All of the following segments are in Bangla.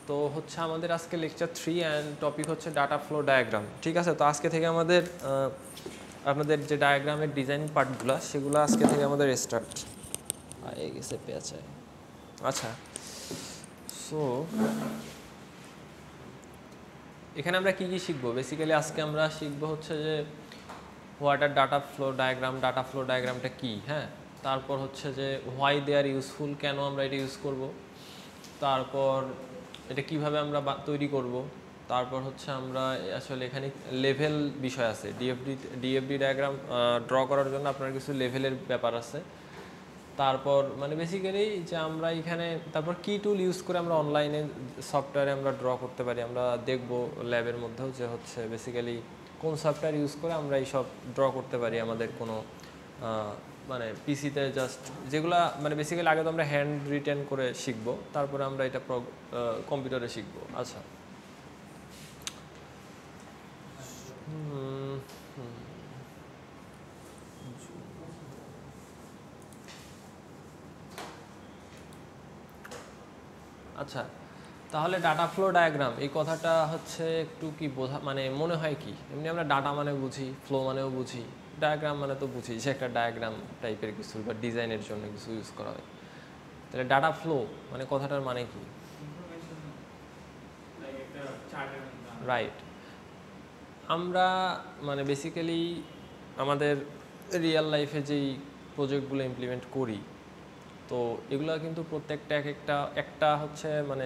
তো হচ্ছে আমাদের আজকে লেকচার 3 অ্যান্ড টপিক হচ্ছে ডাটা ফ্লো ডায়াগ্রাম। ঠিক আছে, তো আজকে থেকে আমাদের আপনাদের যে ডায়াগ্রামের ডিজাইন পার্টগুলো সেগুলো আজকে থেকে আমাদের স্টার্ট হয়ে গেছে পেঁচে। আচ্ছা, সো এখানে আমরা কি কি শিখবো? বেসিক্যালি আজকে আমরা শিখবো হচ্ছে যে হোয়াট আর ডাটা ফ্লো ডায়াগ্রামটা কি, হ্যাঁ। তারপর হচ্ছে যে হোয়াই দে আর ইউজফুল, কেন আমরা এটা ইউজ করব। তারপর এটা কিভাবে আমরা তৈরি করব। তারপর হচ্ছে আমরা আসলে এখানে লেভেল বিষয় আছে, ডিএফডি ডায়াগ্রাম ড্র করার জন্য আপনার কিছু লেভেলের ব্যাপার আছে। তারপর মানে বেসিক্যালি যে আমরা এখানে তারপর কি টুল ইউজ করে আমরা অনলাইনে সফটওয়্যারে আমরা ড্র করতে পারি, আমরা দেখব ল্যাবের মধ্যেও যে হচ্ছে বেসিক্যালি কোন সফটওয়্যার ইউজ করে আমরা এইসব ড্র করতে পারি আমাদের কোনো মানে পিসিতে জাস্ট যেগুলা মানে বেসিক্যালি আগে তো আমরা হ্যান্ড রিটেন করে শিখবো, তারপরে আমরা এটা কম্পিউটারে শিখবো। আচ্ছা, আচ্ছা, তাহলে ডাটা ফ্লো ডায়াগ্রাম এই কথাটা হচ্ছে একটু কি বোঝা মানে মনে হয় কি, এমনি আমরা ডাটা মানে বুঝি, ফ্লো মানেও বুঝি, ডায়াগ্রাম মানে তো বুঝি যে একটা ডায়াগ্রাম টাইপের কিছু বা ডিজাইনের জন্য কিছু ইউজ করা হয়। তাহলে ডাটা ফ্লো মানে কথাটার মানে কি? রাইট। আমরা মানে বেসিক্যালি আমাদের রিয়েল লাইফে যেই প্রজেক্টগুলো ইমপ্লিমেন্ট করি, তো এগুলো কিন্তু প্রত্যেকটা একটা হচ্ছে মানে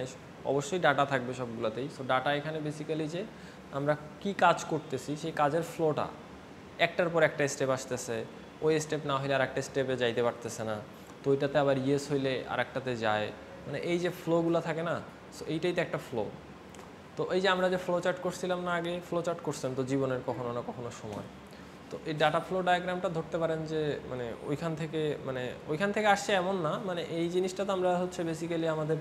অবশ্যই ডাটা থাকবে সবগুলোতেই। সো ডাটা এখানে বেসিক্যালি যে আমরা কি কাজ করতেছি সেই কাজের ফ্লোটা একটার পর একটা স্টেপ আসতেছে, ওই স্টেপ না হইলে আর একটা স্টেপে যাইতে পারতেছে না, তো ওইটাতে আবার ইয়েস হইলে আর একটাতে যায়, মানে এই যে ফ্লোগুলো থাকে না, সো এইটাই তো একটা ফ্লো। তো এই যে আমরা যে ফ্লো চার্ট করছিলাম না, আগে ফ্লো চার্ট করছিলাম তো জীবনের কখনো না কখনো সময়, তো এই ডাটা ফ্লো ডায়াগ্রামটা ধরতে পারেন যে মানে ওইখান থেকে আসছে এমন না, মানে এই জিনিসটা তো আমরা হচ্ছে বেসিক্যালি আমাদের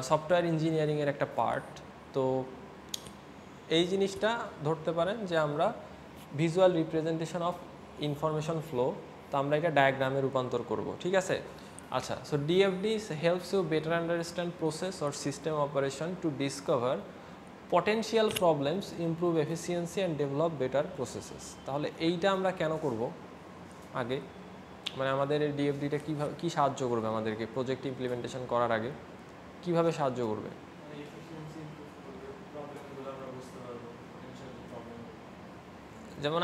সফটওয়্যার ইঞ্জিনিয়ারিংয়ের একটা পার্ট। তো এই জিনিসটা ধরতে পারেন যে আমরা visual representation of information flow, তো আমরা এটা ডায়াগ্রামে রূপান্তর করব, ঠিক আছে। আচ্ছা, so DFD helps you better understand process or system operation to discover potential problems, improve efficiency and develop better processes. তাহলে এইটা আমরা কেন করব আগে, মানে আমাদের এই ডিএফডিটা কীভাবে কী সাহায্য করবে আমাদেরকে প্রজেক্ট ইমপ্লিমেন্টেশন করার আগে, কিভাবে সাহায্য করবে? যেমন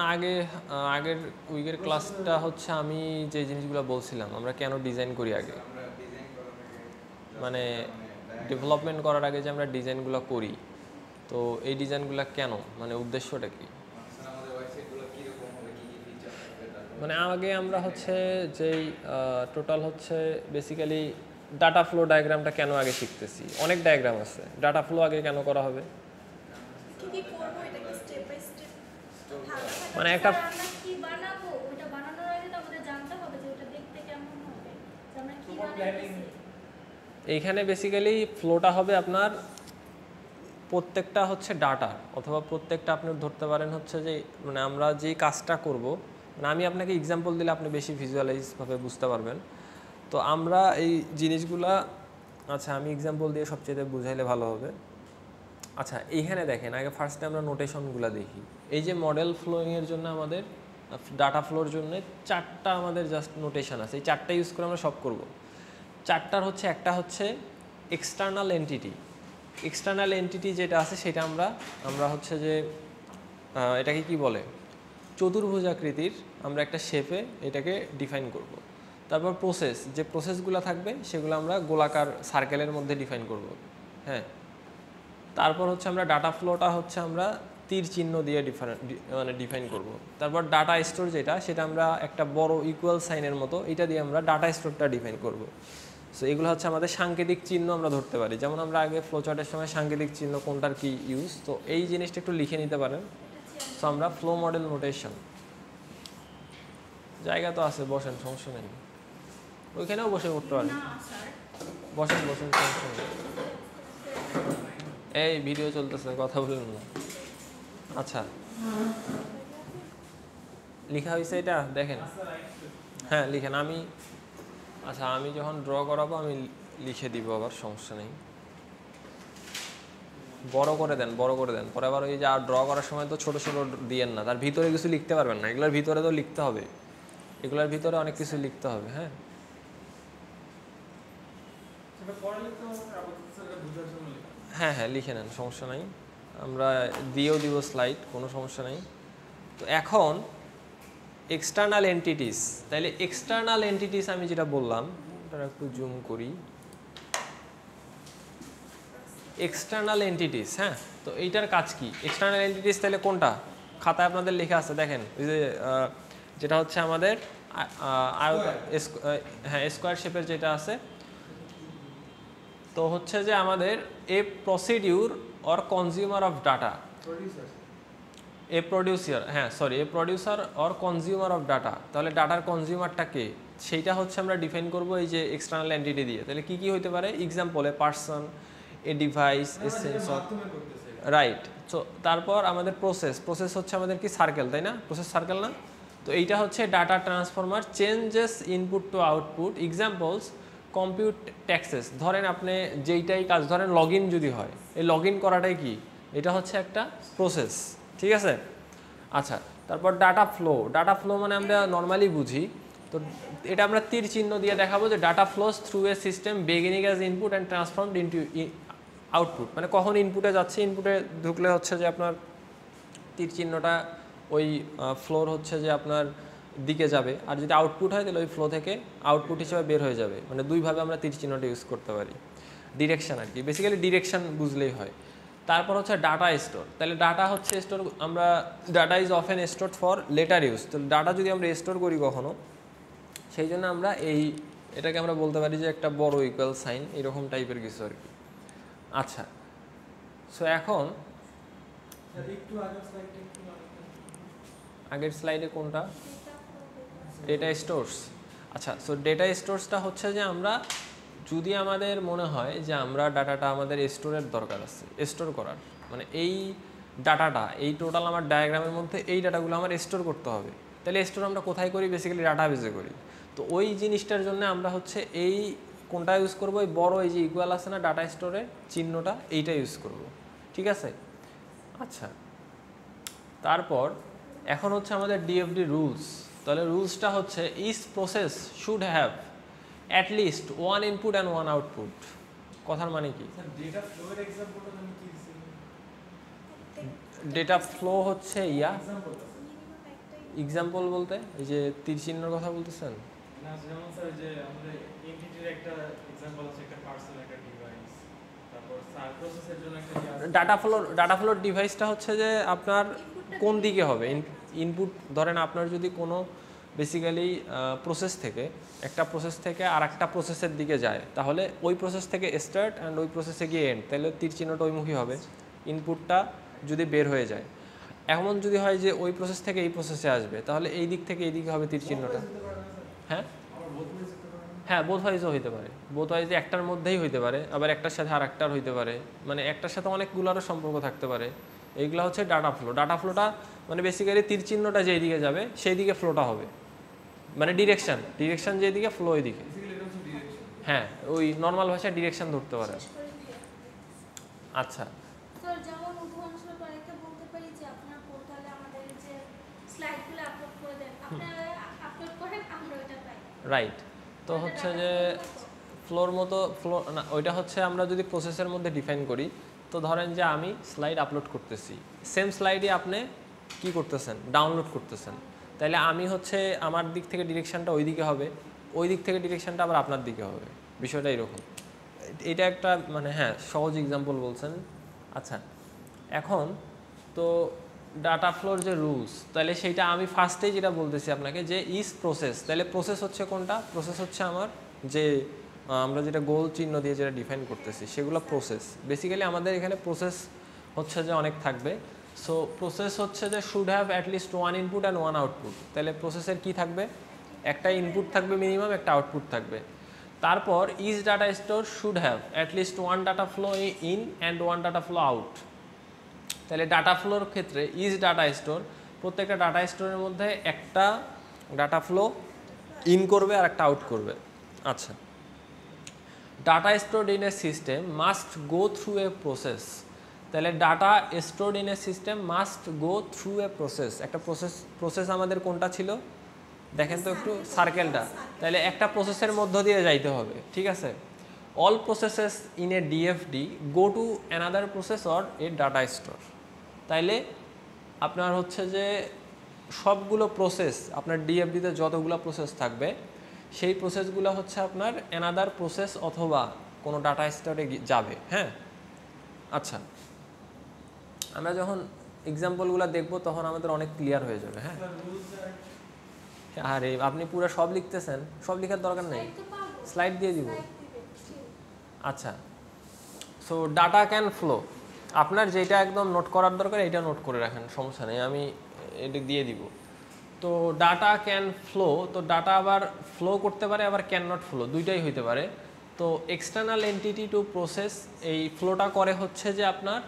আগের উইকের ক্লাসটা হচ্ছে আমি যে জিনিসগুলো বলছিলাম আমরা কেন ডিজাইন করি আগে, মানে ডেভেলপমেন্ট করার আগে যে আমরা ডিজাইনগুলো করি, তো এই ডিজাইনগুলো কেন, মানে উদ্দেশ্যটা কি? মানে আগে আমরা হচ্ছে যেই টোটাল হচ্ছে বেসিক্যালি ডাটা ফ্লো ডায়াগ্রামটা কেন আগে শিখতেছি, অনেক ডায়াগ্রাম আছে, ডাটা ফ্লো আগে কেন করা হবে, মানে একটা এইখানে বেসিক্যালি ফ্লোটা হবে আপনার প্রত্যেকটা হচ্ছে ডাটা অথবা প্রত্যেকটা আপনি ধরতে পারেন হচ্ছে যে মানে আমরা যেই কাজটা করব, মানে আমি আপনাকে এক্সাম্পল দিলে আপনি বেশি ভিজুয়ালাইজভাবে বুঝতে পারবেন। তো আমরা এই জিনিসগুলা, আচ্ছা আমি এক্সাম্পল দিয়ে সবচেয়ে বুঝাইলে ভালো হবে। আচ্ছা এইখানে দেখেন, আগে ফার্স্টে আমরা নোটেশনগুলো দেখি। এই যে মডেল ফ্লোয়িংয়ের জন্য আমাদের ডাটা ফ্লোর জন্য 4টা আমাদের জাস্ট নোটেশন আছে, এই 4টা ইউজ করে আমরা সব করব। 4টার হচ্ছে একটা হচ্ছে এক্সটার্নাল এন্টিটি যেটা আছে সেটা আমরা হচ্ছে যে এটাকে কি বলে, চতুর্ভুজাকৃতির আমরা একটা শেপে এটাকে ডিফাইন করব। তারপর যে প্রসেসগুলো থাকবে সেগুলো আমরা গোলাকার সার্কেলের মধ্যে ডিফাইন করব, হ্যাঁ। তারপর হচ্ছে আমরা ডাটা ফ্লোটা হচ্ছে আমরা তীর চিহ্ন দিয়ে ডিফাইন করব। তারপর ডাটা স্টোর সেটা আমরা একটা বড় ইকুয়াল সাইনের মতো এটা দিয়ে আমরা ডাটা স্টোরটা ডিফাইন করব। সো এগুলো হচ্ছে আমাদের সাংকেতিক চিহ্ন আমরা ধরতে পারি, যেমন আমরা আগে ফ্লোচার্টের সময় সাংকেতিক চিহ্ন কোনটার কি ইউজ, তো এই জিনিসটা একটু লিখে নিতে পারেন। সো আমরা ফ্লো মডেল নোটেশন, জায়গা তো আছে, বসেন, সমস্যা নেই, ওইখানেও বসে করতে পারেন, বসেন সমস্যা নেই। এই ভিডিও চলতেছে, কথা বলেন না। আচ্ছা লেখা হয়েছে এটা দেখেন, হ্যাঁ লিখেন। আমি যখন ড্র করাবো আমি লিখে দিব আবার, সমস্যা নেই। বড় করে দেন, বড় করে দেন। পরে আবার ওই যে আর ড্র করার সময় তো ছোট ছোট দিয়েন না, তার ভিতরে কিছু লিখতে পারবেন না, এগুলোর ভিতরে তো লিখতে হবে, এগুলোর ভিতরে অনেক কিছু লিখতে হবে। হ্যাঁ হ্যাঁ হ্যাঁ লিখে নেন, সমস্যা নাই, আমরা দিয়েও দিব স্লাইড, কোনো সমস্যা নাই। তো এখন এক্সটার্নাল এন্টিটিস, তাহলে এক্সটার্নাল এন্টিটিস আমি যেটা বললাম, এটা একটু জুম করি, এক্সটার্নাল এন্টিটিস। হ্যাঁ, তো এইটার কাজ কি? এক্সটার্নাল এন্টিটিস তাহলে কোনটা? খাতায় আপনাদের লেখা আছে দেখেন, ওই যে যেটা হচ্ছে আমাদের হ্যাঁ স্কোয়ার শেপের যেটা আছে, তো হচ্ছে যে আমাদের a procedure or consumer of data, a producer, হ্যাঁ sorry, a producer or consumer of data. তাহলে ডাটার কনজিউমারটা কে, সেইটা হচ্ছে আমরা ডিফাইন করব এই যে এক্সটার্নাল এন্টিটি দিয়ে। তাহলে কি কি হতে পারে? Example a person, a device, A sensor, right. তো তারপর আমাদের প্রসেস হচ্ছে আমাদের কি সার্কেল, তাই না? প্রসেস সার্কেল না? তো এইটা হচ্ছে data transformer, changes input two output. Examples compute taxes, ধরেন আপনি যেইটাই কাজ, ধরেন লগ ইন যদি হয়, এই লগ ইন করাটাই কি, এটা হচ্ছে একটা প্রসেস, ঠিক আছে? আচ্ছা, তারপর ডাটা ফ্লো, ডাটা ফ্লো মানে আমরা নর্মালি বুঝি, তো এটা আমরা তীর চিহ্ন দিয়ে দেখাবো যে data flows through a system beginning as input and transformed into output. মানে কখন ইনপুটে যাচ্ছে, ইনপুটে ঢুকলে হচ্ছে যে আপনার তীর চিহ্নটা ওই ফ্লোর হচ্ছে যে আপনার দিকে যাবে, আর যদি আউটপুট হয় তাহলে ওই ফ্লো থেকে আউটপুট হিসেবে বের হয়ে যাবে। মানে দুইভাবে আমরা তীর চিহ্নটা ইউজ করতে পারি, ডিরেকশন আর কি, বেসিক্যালি ডিরেকশন বুঝলেই হয়। তারপর হচ্ছে ডাটা স্টোর, তাহলে ডাটা হচ্ছে স্টোর, আমরা data is often store for letter use. তো ডাটা যদি আমরা স্টোর করি কখনো, সেই জন্য আমরা এটাকে আমরা বলতে পারি যে একটা বড় ইকুয়াল সাইন, এরকম টাইপের কিছু আর কি। আচ্ছা, সো এখন আগের স্লাইডে কোনটা? Data stores. আচ্ছা, সো ডেটা স্টোরসটা হচ্ছে যে আমরা যদি আমাদের মনে হয় যে আমরা ডাটাটা আমাদের স্টোরের দরকার আছে, স্টোর করার, মানে এই ডাটাটা, এই টোটাল আমার ডায়াগ্রামের মধ্যে এই ডাটাগুলো আমার স্টোর করতে হবে, তাহলে স্টোর আমরা কোথায় করি? বেসিক্যালি ডাটাবেজে করি। তো ওই জিনিসটার জন্য আমরা হচ্ছে এই কোনটা ইউজ করবো? এই বড় এই যে ইকুয়াল আছে না ডাটা স্টোরে চিহ্নটা, এইটা ইউজ করব, ঠিক আছে? আচ্ছা, তারপর এখন হচ্ছে আমাদের ডিএফডি রুলস। তাহলে রুলসটা হচ্ছে each process should have at least one input and one output. কথার মানে কি? ডেটা ফ্লো হচ্ছে এক্সাম্পল বলতে এই যে তীর চিহ্নের কথা বলতেছেন? ডাটা ফ্লোর ডিভাইসটা হচ্ছে যে আপনার কোন দিকে হবে ইনপুট? ধরেন আপনার যদি কোনো বেসিক্যালি প্রসেস থেকে, একটা প্রসেস থেকে আর একটা প্রসেসের দিকে যায়, তাহলে ওই প্রসেস থেকে স্টার্ট অ্যান্ড ওই প্রসেসে গিয়ে এন্ড, তাহলে তীর চিহ্নটা ওইমুখী হবে ইনপুটটা যদি বের হয়ে যায়। এমন যদি হয় যে ওই প্রসেস থেকে এই প্রসেসে আসবে, তাহলে এই দিক থেকে এই দিকে হবে তীর চিহ্নটা। হ্যাঁ হ্যাঁ, বোথ ওয়াইজও হইতে পারে, বোথ ওয়াইজ একটার মধ্যেই হইতে পারে, আবার একটার সাথে আর একটার হইতে পারে, মানে একটার সাথে অনেকগুলোরও সম্পর্ক থাকতে পারে। এইগুলো হচ্ছে ডাটা ফ্লো। ডাটা ফ্লোটা মানে বেসিক্যালি তীর চিহ্নটা যেই দিকে যাবে সেই দিকে ফ্লোটা হবে, মানে ডিরেকশন যেদিকে ফ্লো ওইদিকে। হ্যাঁ, ওই নর্মাল ভাষায় ডিরেকশন ধরতে পারে। আচ্ছা, যেমন উদাহরণস্বরূপ আরেকটা বলতে পারি যে আপনার পোর্টালে আমাদের যে স্লাইডগুলো আপলোড করে দেন, আপনারা আপলোড করেন, আমরা ওটা পাই, রাইট। তো হচ্ছে যে ফ্লোর মতো ফ্লো না, ওইটা হচ্ছে আমরা যদি প্রসেসের মধ্যে ডিফাইন করি, তো ধরেন যে আমি স্লাইড আপলোড করতেছি, সেম স্লাইডে আপনি কি করতেছেন? ডাউনলোড করতেছেন। তাইলে আমি হচ্ছে আমার দিক থেকে ডিরেকশনটা ওই দিকে হবে, ওই দিক থেকে ডিরেকশনটা আবার আপনার দিকে হবে, বিষয়টা এরকম। এটা একটা মানে হ্যাঁ সহজ এক্সাম্পল বলছেন। আচ্ছা, এখন তো ডাটা ফ্লোর যে রুলস, তাহলে সেইটা আমি ফার্স্টেই যেটা বলতেছি আপনাকে যে ইজ প্রসেস, তাহলে প্রসেস হচ্ছে কোনটা? প্রসেস হচ্ছে আমার যে আমরা যেটা গোল চিহ্ন দিয়ে যেটা ডিফাইন করতেছি সেগুলো প্রসেস। বেসিক্যালি আমাদের এখানে প্রসেস হচ্ছে যে অনেক থাকবে। সো প্রসেস হচ্ছে যে should have at least one input and one output. তাহলে প্রসেসের কি থাকবে? একটা ইনপুট থাকবে মিনিমাম, একটা আউটপুট থাকবে। তারপর each data store should have at least one data flow in and one data flow out. তাহলে ডাটা ফ্লোর ক্ষেত্রে ইচ ডাটা স্টোর, প্রত্যেকটা ডাটা স্টোরের মধ্যে একটা ডাটা ফ্লো ইন করবে আর একটা আউট করবে। আচ্ছা, data stored in a system must go through a process. তাহলে data stored in a system must go through a process. একটা প্রসেস আমাদের কোনটা ছিল দেখেন তো একটু, সার্কেলটা। তাহলে একটা প্রসেসের মধ্য দিয়ে যাইতে হবে, ঠিক আছে। All processes in a ডিএফডি go to another process or a data store. তাইলে আপনার হচ্ছে যে সবগুলো প্রসেস আপনার ডিএফডিতে যতগুলো প্রসেস থাকবে সেই প্রসেসগুলো হচ্ছে আপনার অ্যানাদার প্রসেস অথবা কোনো ডাটা স্টোরে যাবে। হ্যাঁ, আচ্ছা, আমরা যখন এক্সাম্পলগুলো দেখব তখন আমাদের অনেক ক্লিয়ার হয়ে যাবে। হ্যাঁ, আরে আপনি পুরো সব লিখতেছেন, সব লেখার দরকার নেই, স্লাইড দিয়ে দিব। আচ্ছা, সো ডাটা ক্যান ফ্লো, আপনার যেটা একদম নোট করার দরকার এটা নোট করে রাখেন, সমস্যা নেই, আমি এটা দিয়ে দিব। তো ডাটা ক্যান ফ্লো, তো ডাটা আবার ফ্লো করতে পারে আবার ক্যান নট ফ্লো, দুইটাই হইতে পারে। তো এক্সটার্নাল এন্টিটি টু প্রসেস, এই ফ্লোটা করে হচ্ছে যে আপনার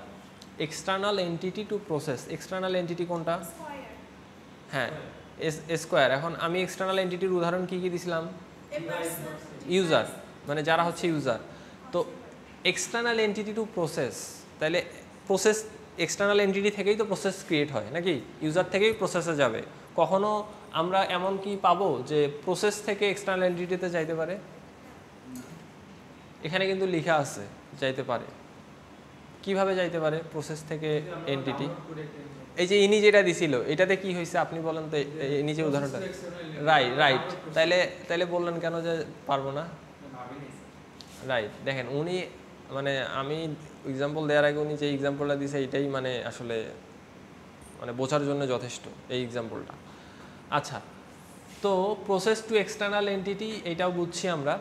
external entity to process. External entity কোনটা? হ্যাঁ, স্কোয়ার। এখন আমি এক্সটার্নাল এন্টিটির উদাহরণ কী কী দিছিলাম? ইউজার, মানে যারা হচ্ছে ইউজার। তো এক্সটার্নাল এন্টিটি টু প্রসেস, তাহলে প্রসেস এক্সটার্নাল এন্টিটি থেকেই তো প্রসেস ক্রিয়েট হয় নাকি? ইউজার থেকেই প্রসেসে যাবে। কখনো আমরা এমন কি পাবো যে প্রসেস থেকে এক্সটার্নাল এন্টিটিতে যাইতে পারে? এখানে কিন্তু লেখা আছে যাইতে পারে। কিভাবে যাইতে পারে প্রসেস থেকে এন্টিটি? এই যে ইনি যেটা দিছিল এটাতে কি হয়েছে আপনি বলেন তো, ইনি যে উদাহরণটা। রাইট, তাইলে বললেন কেন যে পারবো না? রাইট, দেখেন উনি মানে আমি এক্সাম্পল দেওয়ার আগে উনি যে এক্সাম্পলটা দিয়েছে এটাই মানে আসলে মানে বোঝার জন্য যথেষ্ট এই এক্সাম্পলটা। আচ্ছা, তো প্রসেস টু এক্সটার্নাল এন্টিটি এটাও বুঝছি আমরা।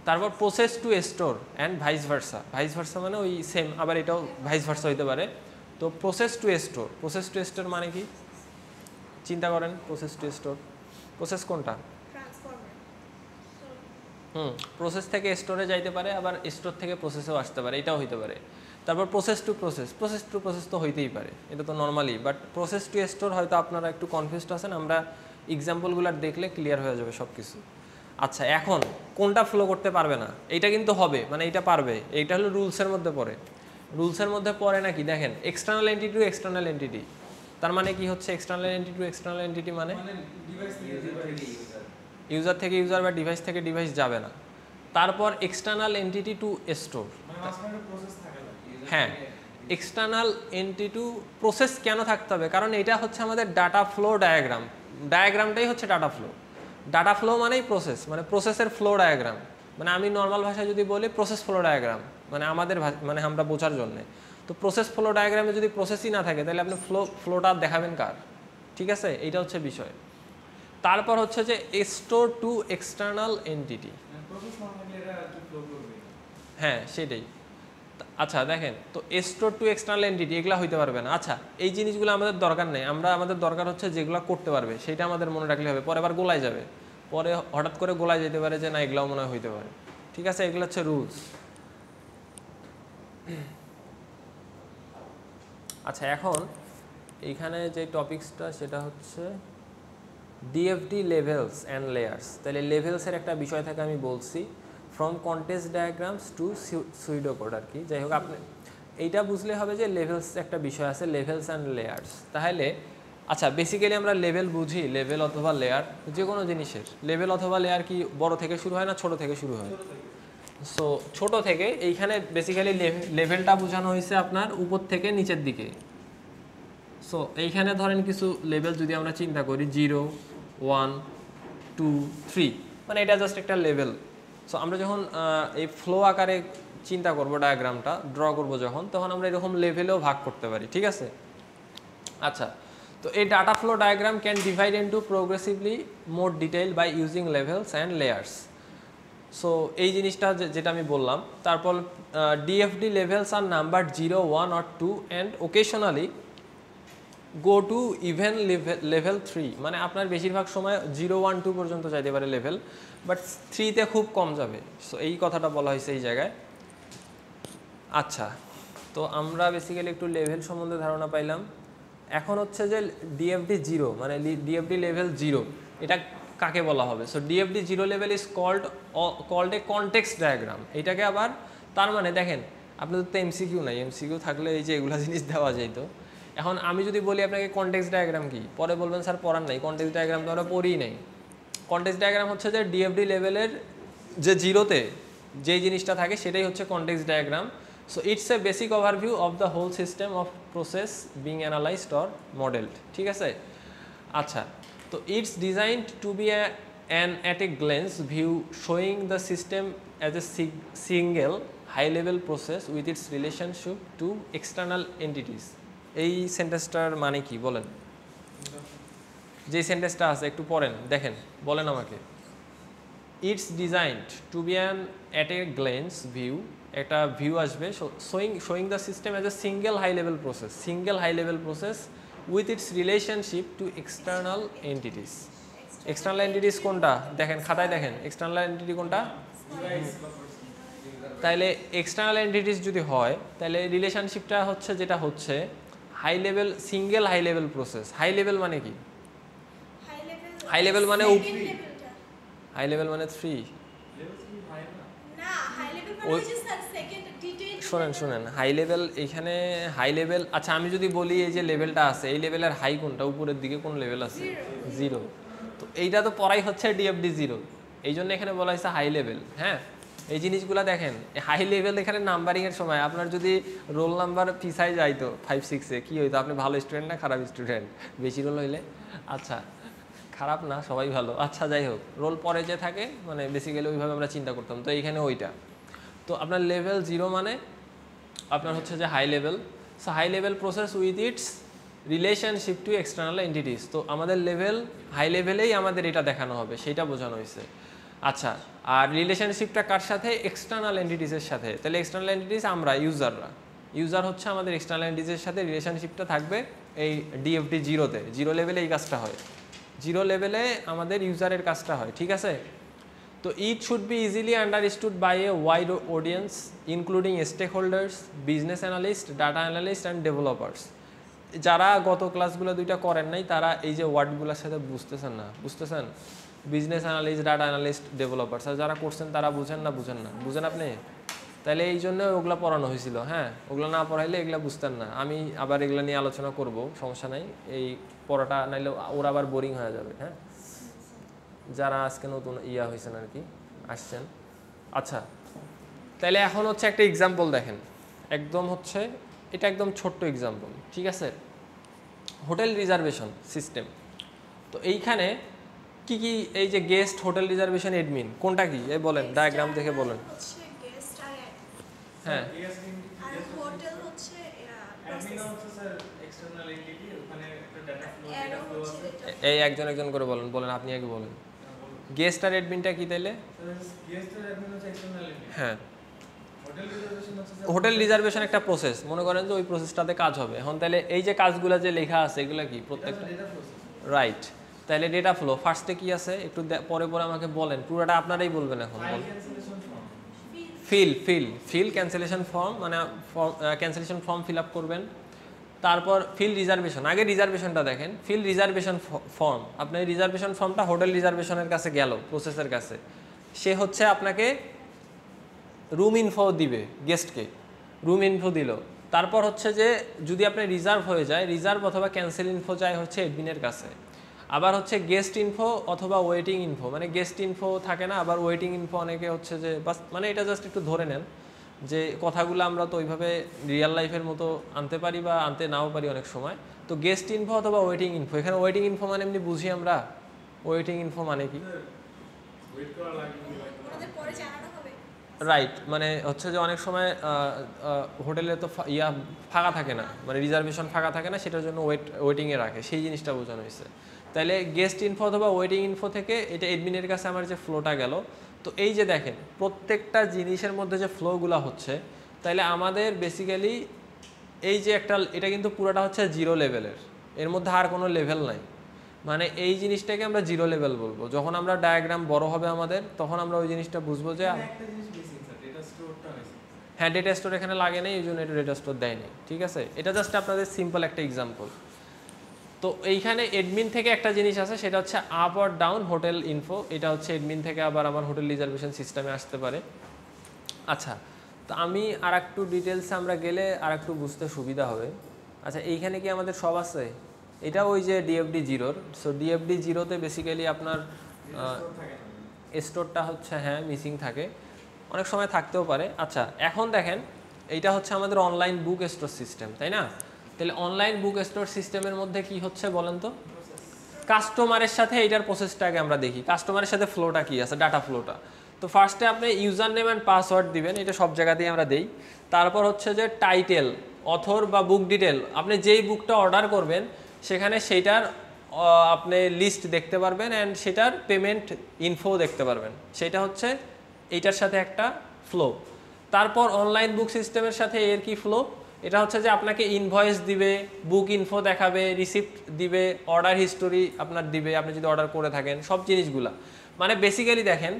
তারপর process to store and vice versa. Vice versa মানে ওই সেম, আবার এটাও ভাইস ভার্সা হইতে পারে। তো process to store, process to store মানে কি চিন্তা করেন? প্রসেস টু স্টোর, প্রসেস কোনটা? প্রসেস থেকে স্টোরে যাইতে পারে, আবার স্টোর থেকে প্রসেসেও আসতে পারে, এটাও হইতে পারে। তারপর process to process, process to process তো হইতেই পারে, এটা তো normally. But process to store হয়তো আপনারা একটু কনফিউজড আছেন, আমরা এক্সাম্পলগুলো দেখলে ক্লিয়ার হয়ে যাবে সব কিছু। আচ্ছা, এখন কোনটা ফ্লো করতে পারবে না? এইটা কিন্তু হবে, মানে এইটা পারবে, এইটা হলো রুলসের মধ্যে পড়ে। রুলসের মধ্যে পড়ে নাকি দেখেন, external entity to external entity. তার মানে কি হচ্ছে external entity to external entity? মানে ইউজার থেকে ইউজার বা ডিভাইস থেকে ডিভাইস যাবে না। তারপর এক্সটার্নাল এন্টিটি টু স্টোর, হ্যাঁ, এক্সটার্নাল এন্টিটি টু প্রসেস কেন থাকতে হবে? কারণ এটা হচ্ছে আমাদের ডাটা ফ্লো ডায়াগ্রাম। ডায়াগ্রামটাই হচ্ছে ডাটা ফ্লো। ডাটা ফ্লো মানেই প্রসেস, মানে প্রসেসের ফ্লো ডায়াগ্রাম। মানে আমি নর্মাল ভাষায় যদি বলি প্রসেস ফ্লো ডায়াগ্রাম, মানে আমাদের মানে আমরা বোঝার জন্যে। তো প্রসেস ফ্লো ডায়াগ্রামে যদি প্রসেসই না থাকে তাহলে আপনি ফ্লোটা দেখাবেন কার? ঠিক আছে, এইটা হচ্ছে বিষয়। তারপর হচ্ছে যে স্টোর টু এক্সটার্নাল এন্টিটি, হ্যাঁ সেটাই। আচ্ছা দেখেন, তো স্টোর টু এক্সটার্নাল এন্টিটি এগুলো হইতে পারবে না। আচ্ছা, এই জিনিসগুলো আমাদের দরকার নেই, আমাদের দরকার হচ্ছে যেগুলো করতে পারবে সেটা আমাদের মনে রাখলে হবে। পরে আবার গোলায় যাবে, পরে হঠাৎ করে গোলায় যেতে পারে যে না এগুলাও মনে হয় হইতে পারে। ঠিক আছে, এগুলো হচ্ছে রুলস। আচ্ছা, এখন এইখানে যে টপিকসটা সেটা হচ্ছে ডিএফডি লেভেলস অ্যান্ড লেয়ার্স। তাহলে লেভেলসের একটা বিষয় থেকে আমি বলছি, ফ্রম কন্টেক্সট ডায়াগ্রামস টু সুইডোকোড আর কি। যাই হোক, আপনি এইটা বুঝলে হবে যে লেভেলস একটা বিষয় আছে, লেভেলস অ্যান্ড লেয়ার্স। তাহলে আচ্ছা, বেসিক্যালি আমরা লেভেল বুঝি, লেভেল অথবা লেয়ার যে কোনো জিনিসের লেভেল অথবা লেয়ার কি বড় থেকে শুরু হয় না ছোট থেকে শুরু হয়? সো ছোট থেকে, এইখানে বেসিক্যালি লেভেলটা বোঝানো হয়েছে আপনার উপর থেকে নিচের দিকে। সো এইখানে ধরেন কিছু লেভেল যদি আমরা চিন্তা করি 0, 1, 2, 3, মানে এটা জাস্ট একটা লেভেল। সো আমরা যখন এই ফ্লো আকারে চিন্তা করব, ডায়াগ্রামটা ড্র করব যখন, তখন আমরা এরকম লেভেলেও ভাগ করতে পারি। ঠিক আছে, আচ্ছা, তো এই data flow diagram can divide into progressively more detail by using levels and layers. So এই জিনিসটা যেটা আমি বললাম। তারপর DFD levels are number 0, 1 or 2 and occasionally go to even level 3, মানে আপনার বেশিরভাগ সময় 0, 1, 2 পর্যন্ত যাইতে পারে লেভেল, বাট 3তে খুব কম যাবে। সো এই কথাটা বলা হয়েছে এই জায়গায়। আচ্ছা, তো আমরা বেসিক্যালি একটু লেভেল সম্বন্ধে ধারণা পাইলাম। এখন হচ্ছে যে ডিএফডি 0, মানে ডিএফডি লেভেল 0, এটা কাকে বলা হবে? So DFD 0 level is called a context diagram. এটাকে আবার, তার মানে দেখেন আপনাদের তো এমসিকিউ নাই, এমসিকিউ থাকলে এই যে এগুলো জিনিস দেওয়া যেত। এখন আমি যদি বলি আপনাকে কনটেক্সট ডায়াগ্রাম কি, পরে বলবেন স্যার পড়ার নাই, কনটেক্সট ডায়াগ্রাম তো আমরা পড়িই নাই। কনটেক্সট ডায়াগ্রাম হচ্ছে যে ডিএফডি লেভেলের যে জিরোতে যেই জিনিসটা থাকে সেটাই হচ্ছে context diagram. So it's a basic overview of the whole system of process being analysed or modelled, ঠিক আছে। আচ্ছা, তো it's designed to be an at a glance view showing the system as a single high level process with its relationship to external entities. এই সেন্টেন্সটার মানে কি বলেন? যে সেন্টেন্সটা আছে একটু পড়েন, দেখেন, বলেন আমাকে। It's designed to be an at a glance view, একটা ভিউ আসবে showing the system as a single high level process, single high level process with its relationship to external entities. External entities কোনটা দেখেন, খাতায় দেখেন এক্সটার্নাল এন্টিটি কোনটা। তাইলে এক্সটার্নাল এন্টিটিস যদি হয় তাহলে রিলেশনশিপটা হচ্ছে যেটা হচ্ছে high level, single high level process. High level মানে কি? হাই লেভেল মানে হাই লেভেল মানে 3। শোনেন হাই লেভেল, এখানে হাই লেভেল, আচ্ছা আমি যদি বলি এই যে লেভেলটা আছে এই লেভেলের হাই কোনটা, উপরের দিকে কোন লেভেল আছে? 0। তো এইটা তো পড়াই হচ্ছে ডিএফডি 0, এই জন্য এখানে বলা হয়েছে হাই লেভেল। হ্যাঁ, এই জিনিসগুলো দেখেন, হাই লেভেল এখানে নাম্বারিংয়ের সময় আপনার যদি রোল নাম্বার পিছাই যাইতো 5-6-এ কী হইতো? আপনি ভালো স্টুডেন্ট না খারাপ স্টুডেন্ট? বেশি রোল হইলে, আচ্ছা খারাপ না, সবাই ভালো। আচ্ছা যাই হোক, রোল পরে যে থাকে মানে বেসিক্যালি ওইভাবে আমরা চিন্তা করতাম। তো এইখানে ওইটা, তো আপনার লেভেল 0 মানে আপনার হচ্ছে যে high level. So high level process with its relationship to external entities. তো আমাদের লেভেল হাই লেভেলেই আমাদের এটা দেখানো হবে, সেইটা বোঝানো হয়েছে। আচ্ছা, আর রিলেশনশিপটা কার সাথে? এক্সটার্নাল এন্টিটিসের সাথে। তাহলে এক্সটার্নাল এন্টিটিস আমরা ইউজাররা, ইউজার হচ্ছে আমাদের এক্সটার্নাল এন্টিটিসের সাথে রিলেশনশিপটা থাকবে এই ডিএফডি 0-তে। 0 লেভেলে এই কাজটা হয়, 0 লেভেলে আমাদের ইউজারের কাজটা হয়, ঠিক আছে। তো it should be easily understood by a wide audience including stakeholders, business analyst, data analyst and developers. যারা গত ক্লাসগুলো দুইটা করেন নাই তারা এই যে ওয়ার্ডগুলোর সাথে বুঝতেছেন না, বুঝতেছেন? Business analyst, data analyst, developers, আর যারা করছেন তারা বুঝেন না, বুঝেন না, বুঝেন আপনি? তাহলে এই জন্য ওগুলো পড়ানো হয়েছিল। হ্যাঁ, ওগুলো না পড়াইলে এগুলো বুঝতেন না। আমি আবার এগুলো নিয়ে আলোচনা করব, সমস্যা নাই। এই পড়াটা নাইলে ওরা আবার বোরিং হয়ে যাবে। হ্যাঁ, যারা আজকে নতুন হয়েছেন আর কি, আসছেন। আচ্ছা, তাহলে এখন হচ্ছে একটা এক্সাম্পল দেখেন, একদম হচ্ছে এটা একদম ছোট্ট এক্সাম্পল, ঠিক আছে। Hotel reservation system. তো এইখানে কি কি, এই যে গেস্ট, হোটেল রিজার্ভেশন, এডমিন, কোনটা কি এই বলেন, ডায়াগ্রাম দেখে বলেন। হ্যাঁ, এই একজন একজন করে বলেন, বলেন আপনি আগে বলেন। গেস্ট আর এডমিনটা কি তাইলে? হ্যাঁ, হোটেল রিজার্ভেশন একটা প্রসেস, মনে করেন যে ওই প্রসেসটাতে কাজ হবে। এখন তাহলে এই যে কাজগুলো যে লেখা আছে এগুলো কি প্রত্যেকটা? রাইট। তাহলে ডেটা ফ্লো ফার্স্টে কি আছে একটু পরে পরে আমাকে বলেন, পুরোটা আপনারাই বলবেন এখন। ফিল ক্যান্সেলেশন ফর্ম, মানে ক্যান্সেলেশন ফর্ম ফিল আপ করবেন। তারপর ফিল রিজার্ভেশন, আগে রিজার্ভেশনটা দেখেন। ফিল রিজার্ভেশন ফর্ম, আপনার রিজার্ভেশন ফর্মটা হোটেল রিজার্ভেশনের কাছে গেল, প্রসেসের কাছে। সে হচ্ছে আপনাকে রুম ইনফো দিবে, গেস্টকে রুম ইনফো দিল। তারপর হচ্ছে যে যদি আপনি রিজার্ভ হয়ে যায়, রিজার্ভ অথবা ক্যান্সেল ইনফো যায় হচ্ছে এডমিনের কাছে। আবার হচ্ছে গেস্ট ইনফো অথবা ওয়েটিং ইনফো, মানে গেস্ট ইনফো থাকে না, আবার ওয়েটিং ইনফো অনেকে হচ্ছে যে বাস, মানে এটা জাস্ট একটু ধরে নেন যে কথাগুলো আমরা তো ওইভাবে রিয়েল লাইফের মতো আনতে পারি বা আনতে নাও পারি অনেক সময়। তো গেস্ট ইনফো অথবা ওয়েটিং ইনফো, এখানে ওয়েটিং ইনফো মানে এমনি বুঝি আমরা, ওয়েটিং ইনফো মানে কি? রাইট, মানে হচ্ছে যে অনেক সময় হোটেলে তো ফাঁকা থাকে না, মানে রিজার্ভেশন ফাঁকা থাকে না, সেটার জন্য ওয়েটিংয়ে রাখে, সেই জিনিসটা বোঝানো হয়েছে। তাহলে গেস্ট ইনফো অথবা ওয়েটিং ইনফো থেকে এটা এডমিনের কাছে আমার যে ফ্লোটা গেল। তো এই যে দেখেন প্রত্যেকটা জিনিসের মধ্যে যে ফ্লোগুলো হচ্ছে, তাহলে আমাদের বেসিক্যালি এই যে একটা, এটা কিন্তু পুরোটা হচ্ছে 0 লেভেলের, এর মধ্যে আর কোনো লেভেল নাই। মানে এই জিনিসটাকে আমরা 0 লেভেল বলবো। যখন আমরা ডায়াগ্রাম বড় হবে আমাদের, তখন আমরা ওই জিনিসটা বুঝবো যে হ্যাঁ ডেটা স্টোর এখানে লাগে নেই, এই জন্য এটা ডেটা স্টোর দেয়নি, ঠিক আছে। এটা জাস্ট আপনাদের সিম্পল একটা এক্সাম্পল। তো এইখানে এডমিন থেকে একটা জিনিস আছে, সেটা হচ্ছে up or down hotel info. এটা হচ্ছে এডমিন থেকে আবার আমার হোটেল রিজার্ভেশন সিস্টেমে আসতে পারে। আচ্ছা, তো আমি আর একটু ডিটেলসে আমরা গেলে আর একটু বুঝতে সুবিধা হবে। আচ্ছা, এইখানে কি আমাদের সব আছে? এটা ওই যে ডিএফডি জিরোর। সো ডিএফডি জিরোতে বেসিক্যালি আপনার স্টোরটা হচ্ছে হ্যাঁ মিসিং থাকে, অনেক সময় থাকতেও পারে। আচ্ছা, এখন দেখেন এইটা হচ্ছে আমাদের অনলাইন বুক স্টোর সিস্টেম, তাই না? তাহলে অনলাইন বুক স্টোর সিস্টেমের মধ্যে কি হচ্ছে বলেন তো? কাস্টমারের সাথে এইটার প্রসেসটাকে আমরা দেখি, কাস্টমারের সাথে ফ্লোটা কি আছে, ডাটা ফ্লোটা। তো ফার্স্টে আপনি ইউজার নেম অ্যান্ড পাসওয়ার্ড দিবেন, এটা সব জায়গাতেই আমরা দেই। তারপর হচ্ছে যে টাইটেল, অথর বা বুক ডিটেল, আপনি যেই বুকটা অর্ডার করবেন সেখানে সেইটার আপনি লিস্ট দেখতে পারবেন অ্যান্ড সেটার পেমেন্ট ইনফো দেখতে পারবেন। সেটা হচ্ছে এইটার সাথে একটা ফ্লো। তারপর অনলাইন বুক সিস্টেমের সাথে এর কি ফ্লো? এটা হচ্ছে যে আপনাকে ইনভয়েস দিবে, বুক ইনফো দেখাবে, রিসিপ্ট দিবে, অর্ডার হিস্টোরি আপনার দিবে আপনি যদি অর্ডার করে থাকেন, সব জিনিসগুলা। মানে বেসিক্যালি দেখেন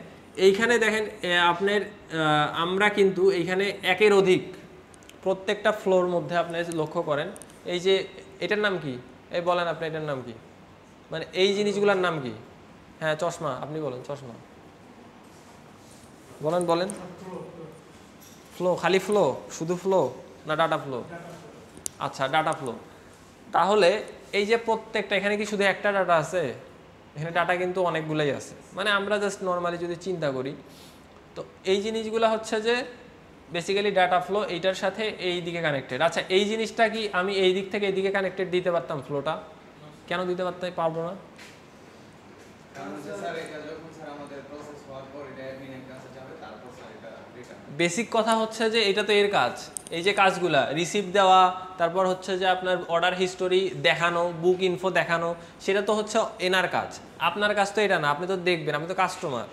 এইখানে দেখেন আপনার আমরা কিন্তু এইখানে একের অধিক প্রত্যেকটা ফ্লোর মধ্যে আপনি লক্ষ্য করেন, এই যে এটার নাম কি, এই বলেন আপনি এটার নাম কি, মানে এই জিনিসগুলোর নাম কি? হ্যাঁ চশমা, আপনি বলেন চশমা বলেন বলেন। ফ্লো, খালি ফ্লো, শুধু ফ্লো না ডাটা ফ্লো? আচ্ছা, ডাটা ফ্লো। তাহলে এই যে প্রত্যেকটা, এখানে কি শুধু একটা ডাটা আছে? এখানে ডাটা কিন্তু অনেকগুলাই আছে। মানে আমরা জাস্ট নর্মালি যদি চিন্তা করি, তো এই জিনিসগুলো হচ্ছে যে বেসিক্যালি ডাটা ফ্লো এইটার সাথে এই দিকে কানেক্টেড। আচ্ছা, এই জিনিসটা কি আমি এই দিক থেকে এই দিকে কানেক্টেড দিতে পারতাম ফ্লোটা? কেন দিতে পারতাম, পারবো না? বেসিক কথা হচ্ছে যে এটা তো এর কাজ, এই যে কাজগুলা রিসিপ্ট দেওয়া, তারপর হচ্ছে যে আপনার অর্ডার হিস্টোরি দেখানো, বুক ইনফো দেখানো, সেটা তো হচ্ছে এনার কাজ। আপনার কাজ তো এটা না, আপনি তো দেখবেন, আপনি তো কাস্টমার।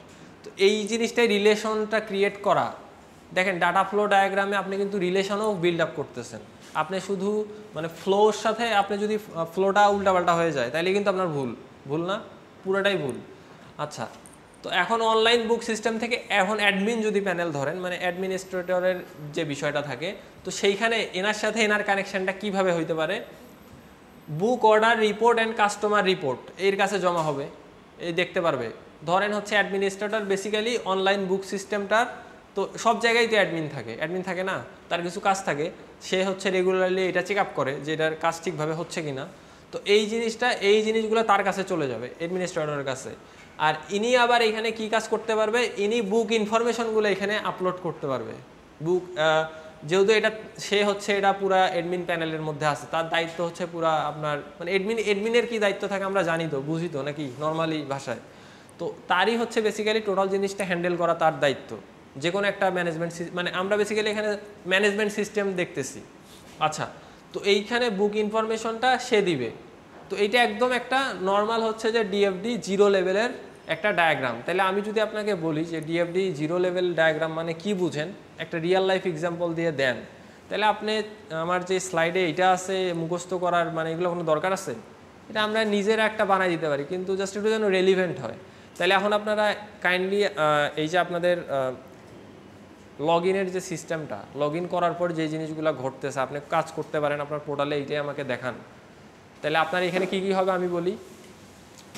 তো এই জিনিসটাই রিলেশনটা ক্রিয়েট করা। দেখেন ডাটা ফ্লো ডায়াগ্রামে আপনি কিন্তু রিলেশনও বিল্ড আপ করতেছেন। আপনি শুধু মানে ফ্লোর সাথে আপনি যদি ফ্লোটা উল্টাপাল্টা হয়ে যায় তাহলে কিন্তু আপনার ভুল, ভুল না, পুরোটাই ভুল। আচ্ছা, তো এখন অনলাইন বুক সিস্টেম থেকে এখন অ্যাডমিন যদি প্যানেল ধরেন, মানে অ্যাডমিনিস্ট্রেটরের যে বিষয়টা থাকে, তো সেইখানে এনার সাথে এনার কানেকশানটা কিভাবে হইতে পারে? Book order report and customer report এর কাছে জমা হবে, এই দেখতে পারবে। ধরেন হচ্ছে অ্যাডমিনিস্ট্রেটর বেসিক্যালি অনলাইন বুক সিস্টেমটার, তো সব জায়গায় তো অ্যাডমিন থাকে, অ্যাডমিন থাকে না, তার কিছু কাজ থাকে, সে হচ্ছে রেগুলারলি এটা চেক আপ করে যে এটার কাজ ঠিকভাবে হচ্ছে কি না। তো এই জিনিসগুলো তার কাছে চলে যাবে, অ্যাডমিনিস্ট্রেটরের কাছে। আর ইনি আবার এখানে কি কাজ করতে পারবে? ইনি বুক ইনফরমেশনগুলো এখানে আপলোড করতে পারবে। বুক যেহেতু এটা সে হচ্ছে এটা পুরা অ্যাডমিন প্যানেলের মধ্যে আছে, তার দায়িত্ব হচ্ছে পুরা আপনার মানে অ্যাডমিনের কি দায়িত্ব থাকে আমরা জানি তো, বুঝি তো নাকি নর্মালি ভাষায়। তো তারই হচ্ছে বেসিক্যালি টোটাল জিনিসটা হ্যান্ডেল করা তার দায়িত্ব। যে কোনো একটা ম্যানেজমেন্ট মানে আমরা বেসিক্যালি এখানে ম্যানেজমেন্ট সিস্টেম দেখতেছি। আচ্ছা, তো এইখানে বুক ইনফরমেশনটা সে দিবে। তো এইটা একদম একটা নর্মাল হচ্ছে যে ডিএফডি জিরো লেভেলের একটা ডায়াগ্রাম। তাহলে আমি যদি আপনাকে বলি যে ডিএফডি জিরো লেভেল ডায়াগ্রাম মানে কি বুঝেন, একটা রিয়েল লাইফ এক্সাম্পল দিয়ে দেন, তাহলে আপনি আমার যে স্লাইডে এটা আছে মুখস্থ করার মানে এগুলো কোনো দরকার আছে? এটা আমরা নিজেরা একটা বানাই দিতে পারি, কিন্তু জাস্ট একটু যেন রেলিভেন্ট হয়। তাহলে এখন আপনারা কাইন্ডলি এই যে আপনাদের লগ ইনের যে সিস্টেমটা, লগ ইন করার পর যে জিনিসগুলো ঘটতেছে আপনি কাজ করতে পারেন আপনার পোর্টালে, এইটাই আমাকে দেখান। তাহলে আপনার এখানে কি কি হবে আমি বলি।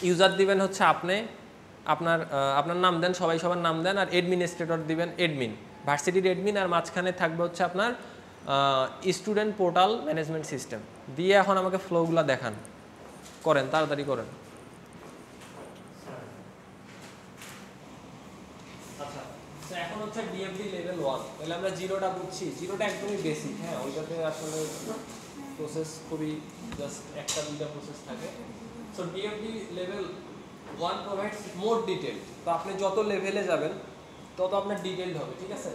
ইউজার দিবেন হচ্ছে আপনি, আপনার নাম দেন, সবাই সবার নাম দেন, আর অ্যাডমিনিস্ট্রেটর দিবেন অ্যাডমিন, ভার্সিটির অ্যাডমিন, আর মাঝখানে থাকবে হচ্ছে আপনার স্টুডেন্ট পোর্টাল ম্যানেজমেন্ট সিস্টেম দিয়ে। এখন আমাকে ফ্লোগুলো দেখান, করেন তাড়াতাড়ি করেন। আচ্ছা, এখন হচ্ছে ডিএফডি লেভেল 1, তাহলে আমরা জিরোটা বুঝছি, জিরোটা একদমই বেসিক। হ্যাঁ, ওইটাতে আসলে প্রসেস খুবই জাস্ট একটা দুইটা প্রসেস থাকে। সো ডিএফডি লেভেল 1 প্রোভাইডস মোর ডিটেইল। তো আপনি যত লেভেলে যাবেন তত আপনার ডিটেইলড হবে, ঠিক আছে?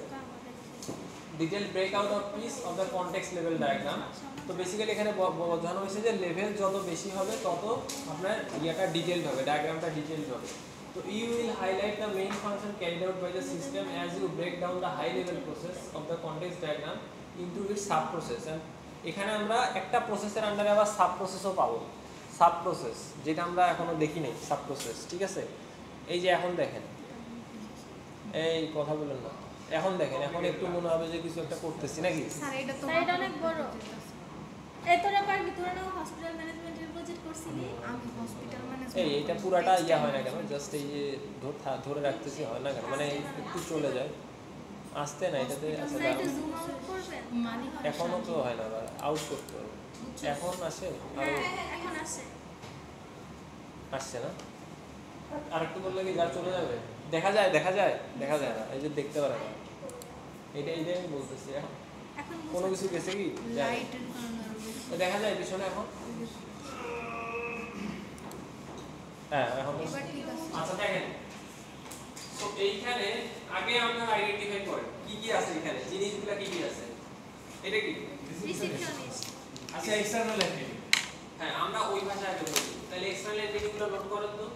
Detail breakout of piece of the context level diagram. তো বেসিক্যালি এখানে বোঝানো হয়েছে যে লেভেল যত বেশি হবে তত আপনার ইয়েটা ডিটেইলড হবে, ডায়াগ্রামটা ডিটেইলড হবে। তো you will highlight the main function carried out by the system as you break down the high level process of the context diagram into its sub process। and এখানে আমরা একটা প্রসেসের আন্ডারে আবার সাব প্রসেসও পাবো, সাব প্রসেস যেটা আমরা এখনো দেখি নাই, সাব প্রসেস, ঠিক আছে? এই যে এখন দেখেন, এই কথা বলেন না, এখন দেখেন, এখন একটু মনে হবে যে কিছু একটা করতেছি নাকি? স্যার এটা তো অনেক বড়। এতটা পারবি তোরা না হসপিটাল ম্যানেজমেন্টের প্রজেক্ট করছিলি? আমি হসপিটাল ম্যানেজমেন্ট এইটা পুরাটা ইয়া হয় না কেন? জাস্ট এই যে ধরে রাখতেছি হয় না কেন? মানে একটু চলে যায়। আসতে না এটাতে আছে স্যার একটু জুম আউট করবেন? এখনো তো হয় না, আউট করতে হবে। এখন আসে আরো এখন আসে। আসছে না, আর একটু করলে কি যা চলে যাবে? দেখা যায় দেখা যায় দেখা যায় না, এই যে দেখতে পারে না, এইটাই আমি বলতেছি। এখন এখন কোনো কিছু গেছে কি যায়? লাইটের কারণে দেখা যায় পিছনে এখন? হ্যাঁ এখন তো। এবার ঠিক আছে। আচ্ছা দেখেন, তো এইখানে আগে আমরা আইডেন্টিফাই করেন কি কি আছে এখানে, জিনিসগুলো কি কি আছে। এটা কি? রিসেপশনিস্ট। আচ্ছা এক্সটার্নাল অ্যাক্টিভিটি হ্যাঁ আমরা ওই ভাষায় আগে বলি, তাহলে এক্সটার্নাল এন্টিটিগুলো নোট করেন তো।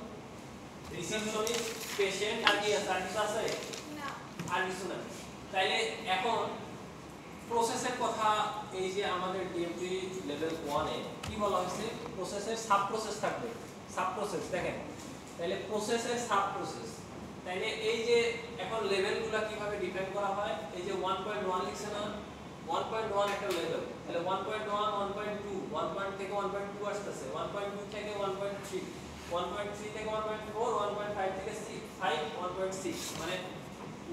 রিসেপশনিস্ট, পেশেন্ট, আর কি আছে? আর কিছু আছে? না। আর কিছু না। তাইলে এখন প্রসেসের কথা, এই যে আমাদের ডিএমটি লেভেল 1 এ কি বলা হয়েছে, প্রসেসের সাব প্রসেস থাকবে। সাব প্রসেস দেখেন, তাইলে প্রসেসের সাব প্রসেস, তাইলে এই যে এখন লেভেলগুলো কিভাবে ডিফাইন করা হয়, এই যে 1.1 লিখছে না, 1.1 একটা লেভেল, তাহলে 1.1 1.2 1. থেকে 1.2 আসতেছে, 1.2 থেকে 1.3 1.3 থেকে 1.4 1.5 থেকে 5 1.6, মানে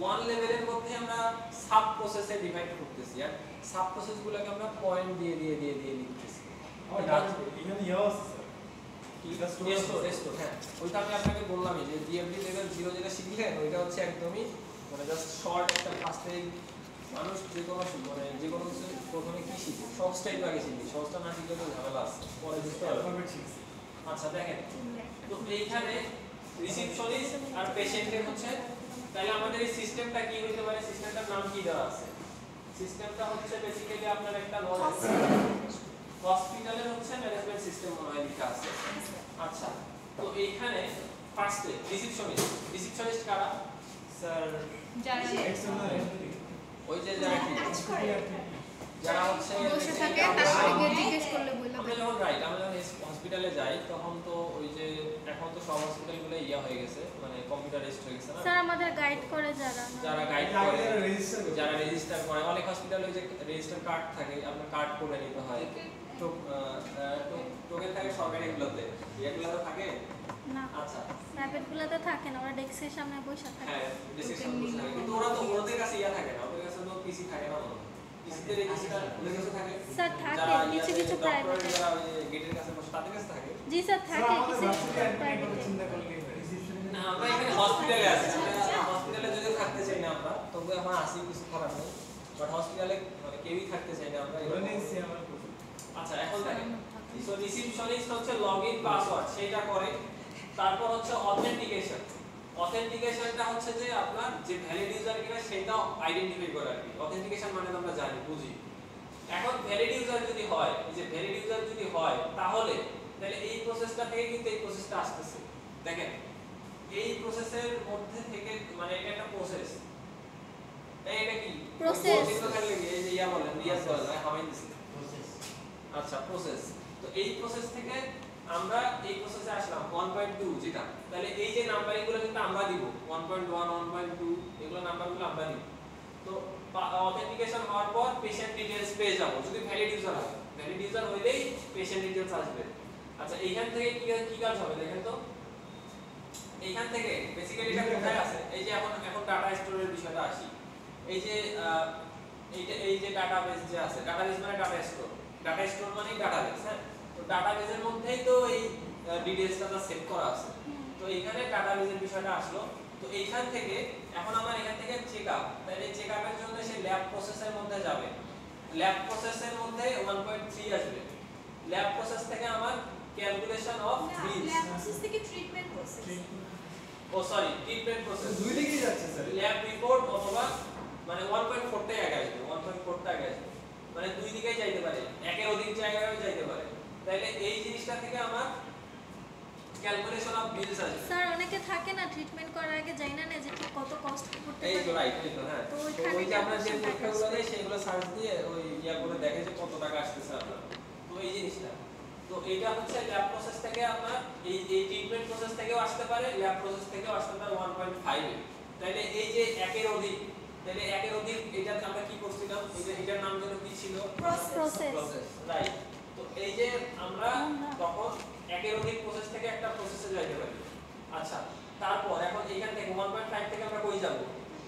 ওয়ান লেভেলের মধ্যে আমরা সাব প্রসেসে ডিভাইড করতেছি, আর সাব প্রসেসগুলোকে আমরা পয়েন্ট দিয়ে দিয়ে দিয়ে দিয়ে লিখতেছি। আমার ডাক এখানে ইয়াও আছে স্যার কি রেস্টো, হ্যাঁ ওইটা আমি আপনাকে বললামই যে ডিএমডি লেভেল 0 যেটা শিখলেন ওইটা হচ্ছে একদমই মানে জাস্ট শর্ট একটা ফার্স্টে মানুষ যে কোনো কিছু প্রথমে কি শিখে সহজটাই আগে শিখি, সহজটা না শিখলে তো ঝামেলা আছে, পরে বুঝতে পারবে। অ্যালফাবেট শিখছি আচ্ছা দেখেন, তো এইখানে রিসেপশনিস্ট আর পেশেন্টের হচ্ছে, তাহলে আমাদের এই সিস্টেমটা কি হইতে পারে, সিস্টেমটার নাম কি দেওয়া আছে? সিস্টেমটা হচ্ছে বেসিক্যালি আপনার একটা হসপিটালের হচ্ছে ম্যানেজমেন্ট সিস্টেম মনে হয় লেখা আছে। আচ্ছা, তো এইখানে ফার্স্টে রিসেপশনিস্ট কারা? স্যার যারা এক্সটার্নাল অ্যাক্টিভিটি ওই যে যারা কি যারা হচ্ছে বসে থাকে তারপরে গিয়ে জিজ্ঞেস করলে বলবে আমরা যখন হসপিটালে যাই তখন তো ওই যে এখন তো সব হসপিটালগুলো ইয়া হয়ে গেছে, মানে কম্পিউটারাইজড হয়ে গেছে না, স্যার আমাদের গাইড করে যারা যারা গাইড আগে করে, যারা রেজিস্টার করে যারা রেজিস্টার করে, অনেক হসপিটালে ওই যে রেজিস্টার কার্ড থাকে, আপনার কার্ড করে নিতে হয়, তো টোকেন থাকে সরকারিগুলোতে, এগুলোতে থাকে না, আচ্ছা প্রাইভেটগুলোতে থাকে না, ওরা ডেস্কের সামনে বসে থাকে। হ্যাঁ ডিসিশন বসে থাকে, কিন্তু ওরা তো ওদের কাছে ইয়া থাকে না, ওদের কাছে তো পিসি থাকে না, পিসিতে রেজিস্টার ওদের কাছে থাকে। স্যার থাকে যারা কিছু কিছু প্রাইভেট। যারা ওই গেটের কাছে বসে তাদের কাছে থাকে। জি স্যার স্যার থাকে আমাদের কিছু ভার্সিটি অ্যাডমিনের কথা প্রাইভেটে। চিন্তা করলে রিসেপশনে না আমরা এখানে হসপিটালে আছি, আমরা হসপিটালে যদি থাকতে চাই না আমরা, তবু এখন আসি, কিছু করার নেই, বাট হসপিটালে মানে কেউই থাকতে চাই না আমরা ধরে এরকম। নিয়েছি আমার প্রশ্ন আচ্ছা এখন দেখেন, সো রিসেপশনিস্ট হচ্ছে লগইন পাসওয়ার্ড সেটা করে, তারপর হচ্ছে অথেন্টিকেশন। অথেন্টিকেশনটা হচ্ছে যে আপনার যে ভ্যালিড ইউজার কিনা সেটা আইডেন্টিফাই করে আর কি। অথেন্টিকেশন মানে তো আমরা জানি বুঝি। এখন ভ্যালিড ইউজার যদি হয়, এই যে ভ্যালিড ইউজার যদি হয় তাহলে এই প্রসেসটা থেকে কিন্তু এই প্রসেসটা আসতেছে। দেখেন এই প্রসেসের মধ্যে থেকে মানে এটা একটা প্রসেস, এটা কি Process। চিন্তা থাকলে কি এই যে ইয়া বলেন রিয়াজ বলেন হামাই দিছি আচ্ছা প্রসেস। তো এই প্রসেস থেকে আমরা এই প্রসেসে আসলাম 1.2 যেটা, তাহলে এই যে নাম্বারগুলো কিন্তু আমরা দিব 1.1 1.2 এগুলো নাম্বারগুলো আমরা দিব। তো অথেন্টিকেশন হওয়ার পর পেশেন্ট ডিটেইলস পেয়ে যাব যদি ভ্যালিড ইউজার হয়, ভ্যালিড ইউজার হইলেই পেশেন্ট ডিটেইলস আসবে। আচ্ছা এইখান থেকে কি কাজ হবে দেখেন তো, এইখান থেকে বেসিক্যালি এটা কোথায় আছে, এই যে এখন ডাটা স্টোরের বিষয়টা আসি। এই যে এই যে ডাটাবেস যে আছে, ডাটাবেস মানে ডাটা স্টোর, ডাটা স্টোর মানে ডাটাবেস। হ্যাঁ, তো ডাটাবেসের মধ্যেই তো এই ডিটেইলসটা সেভ করা আছে। তো এখানে ডাটাবেসের বিষয়টা আসলো। তো এইখান থেকে এখন আমার এখান থেকে চেকআপ, তাহলে চেকআপের জন্য সে ল্যাব প্রসেসের মধ্যে যাবে, ল্যাব প্রসেসের মধ্যে 1.3 আসবে। ল্যাব প্রসেস থেকে আমার calculation of bills, lab process থেকে treatment process. Oh sorry treatment process, দুই দিকেই যাচ্ছে স্যার ল্যাব রিপোর্ট অথবা মানে 1.4 টাই আগে আসবে, 1.4 টা আগে আসবে, মানে দুই দিকেই যাইতে পারে, একের অধিক জায়গায়ও যাইতে পারে। তাহলে এই জিনিসটা থেকে আমার ক্যালকুলেশন অফ বিলস আসবে। স্যার অনেকে থাকে না ট্রিটমেন্ট করার আগে জানি না যে ঠিক কত কষ্ট করতে এই তো পারে। রাইট, এই তো হ্যাঁ। তো তো ওইখানে ওই যে আমরা যে calculation টা পরীক্ষাগুলো আসবে। দেই সেগুলো সার্চ দিয়ে ওই ইয়া করে দেখে যে কত টাকা আসতেছে আপনার। তো এই জিনিসটা, তো এইটা হচ্ছে ল্যাব প্রসেস থেকে আপনার এই ট্রিটমেন্ট প্রসেস থেকেও আসতে পারে, ল্যাব প্রসেস থেকেও আসতে পারে 1.5 এ। তাহলে এই যে একের অধিক, তাহলে একের অধিক এটা আমরা কি করছিলাম, এই যে এটার নাম যেন কি ছিল, প্রসেস। রাইট। তো এই যে আমরা তখন একের অধিক প্রসেস থেকে একটা প্রসেসে যাইতে পারি। আচ্ছা তারপর এখন এইখান থেকে 1.5 থেকে আমরা কই যাব,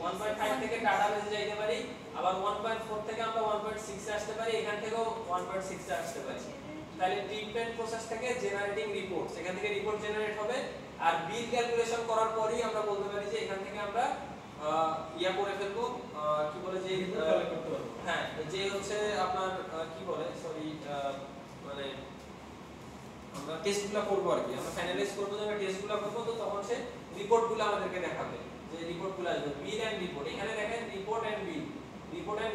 1.5 থেকে ডাটাবেসে যাইতে পারি, আবার 1.4 থেকে আমরা 1.6 এ আসতে পারি, এখান থেকেও 1.6 এ আসতে পারি। তাহলে ট্রিটমেন্ট প্রসেস থেকে জেনারেটিং রিপোর্টস, এখান থেকে রিপোর্ট জেনারেট হবে, আর বিল ক্যালকুলেশন করার পরেই আমরা বলতে পারি যে এখান থেকে আমরা ইয়া করে ফেলবো, কি বলে যে হ্যাঁ যে হচ্ছে আপনার কি বলে সরি মানে আমরা টেস্টগুলো করবো আর কি, আমরা ফাইনালাইজ করবো যে আমরা টেস্টগুলো করবো, তো তখন সে রিপোর্টগুলো আমাদেরকে দেখাবে যে রিপোর্টগুলো আসবে বিল এন্ড রিপোর্ট। এখানে দেখেন রিপোর্ট এন্ড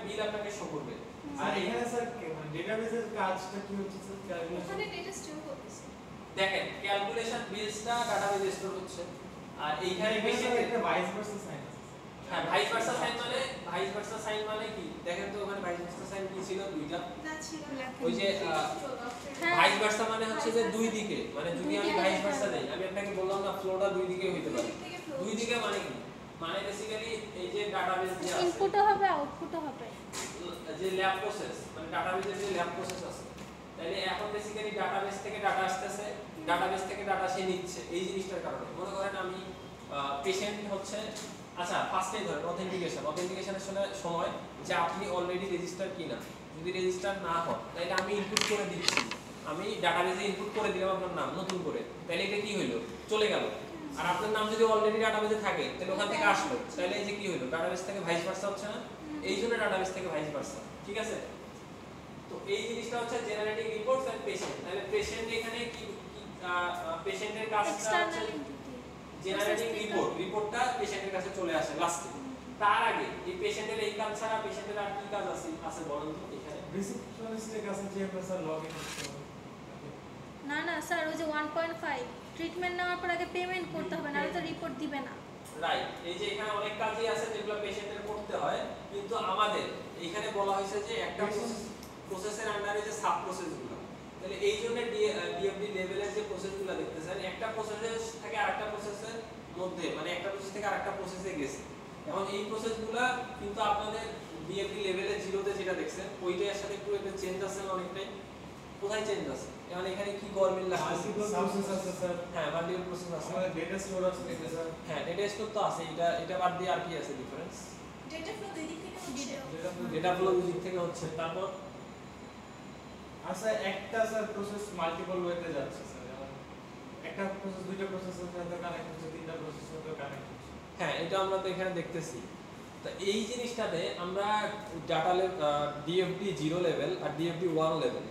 বিল আপনাকে শো করবে। আর এখানে স্যার মানে ডেটাবেসের কাজটা কি হচ্ছে স্যার? ওখানে ডেটা স্টোর করতেছে। দেখেন ক্যালকুলেশন বিলসটা ডাটাবেসে স্টোর হচ্ছে, আর এইখানে বেসিক্যালি একটা ভাইস ভার্সা সাইন আছে। হ্যাঁ ভাইস ভার্সা সাইন মানে কি দেখেন তো, ওখানে ভাইস ভার্সা সাইন কি ছিল? দুইটা না ছিল না। ওই যে হ্যাঁ। ভাইস ভার্সা মানে হচ্ছে যে দুই দিকে, মানে যদি আমি ভাইস ভার্সা দেই, আমি আপনাকে বললাম না ফ্লোটা দুই দিকে হইতে পারে। দুই দিকে মানে কি? মানে বেসিক্যালি এই যে ডাটাবেস যে আছে, ইনপুটও হবে আউটপুটও হবে। যে ল্যাব প্রসেস মানে ডাটাবেসের যে ল্যাব প্রসেস আছে, তাহলে এখন বেসিক্যালি ডাটাবেস থেকে ডাটা আসতেছে, ডাটাবেস থেকে ডাটা সে নিচ্ছে এই জিনিসটার কারণে। মনে করেন আমি পেশেন্ট হচ্ছে, আচ্ছা ফার্স্টেই ধরেন অথেন্টিকেশনের সময় যে আপনি অলরেডি রেজিস্টার কিনা, যদি রেজিস্টার না হন তাহলে আমি ইনপুট করে দিচ্ছি, আমি ডাটাবেসে ইনপুট করে দিলাম আপনার নাম নতুন করে, তাহলে এটা কি হইলো? চলে গেল। আর আপনার নাম যদি অলরেডি ডাটাবেসে থাকে তাহলে ওখান থেকে আসলো, তাহলে এই যে কি হইলো? ডাটাবেস থেকে ভাইস ভার্সা হচ্ছে না, এই জন্য ডাটাবেস থেকে ভাইস ভার্সা। ঠিক আছে, তো এই জিনিসটা হচ্ছে জেনারেটিং রিপোর্টস এন্ড পেশেন্ট। তাহলে পেশেন্ট এখানে কি পেশেন্টের কাজটা হচ্ছে এক্সটার্নাল এন্টিটি। জেনারেটিং রিপোর্টটা পেশেন্টের কাছে চলে আসে লাস্টে। তার আগে এই পেশেন্টের এই কাজ ছাড়া পেশেন্টের আর কি কাজ আছে বলেন তো এখানে? রিসেপশনিস্টের কাছে যে আমরা স্যার লগইন করতে হবে। না না স্যার, ওই যে 1.5 ট্রিটমেন্ট নেওয়ার পর আগে পেমেন্ট করতে হবে, নাহলে তো রিপোর্ট দিবে না। রাইট, এই যে এখানে অনেক কাজই আছে যেগুলো পেশেন্টের করতে হয়, কিন্তু আমাদের এখানে বলা হয়েছে যে একটা প্রসেসের আন্ডারে যে সাব প্রসেসগুলো, তাহলে এই জন্য ডিএফডি লেভেলের যে প্রসেসগুলো দেখতেছেন, একটা প্রসেসের থেকে আরেকটা প্রসেসের মধ্যে, মানে একটা প্রসেস থেকে আরেকটা প্রসেসে গেছে। এখন এই প্রসেসগুলো কিন্তু আপনাদের ডিএফডি লেভেলে জিরোতে যেটা দেখছেন ওইটার সাথে একটু চেঞ্জ আছে অনেকটাই। কোথায় চেঞ্জ আছে? এখন এখানে কি গরমিল লাগছে? সাবসেস আছে স্যার। হ্যাঁ মাল্টিপল প্রসেস আছে, আমাদের ডেটা স্টোর আছে স্যার। হ্যাঁ ডেটা স্টোর তো আছে, এটা বাদ দিয়ে আর কি আছে ডিফারেন্স? ডেটা ফ্লো দুই দিক থেকে হচ্ছে। ডেটা ফ্লো দুই দিক থেকে হচ্ছে। তারপর আচ্ছা একটা স্যার প্রসেস মাল্টিপল ওয়েতে যাচ্ছে স্যার, যেমন একটা প্রসেস দুইটা প্রসেসের সাথে কানেক্ট হচ্ছে, তিনটা প্রসেসের সাথে কানেক্ট হচ্ছে। হ্যাঁ এটা আমরা তো এখানে দেখতেছি। তো এই জিনিসটাতে আমরা ডাটা ডিএফডি 0 লেভেল আর ডিএফডি 1 লেভেল,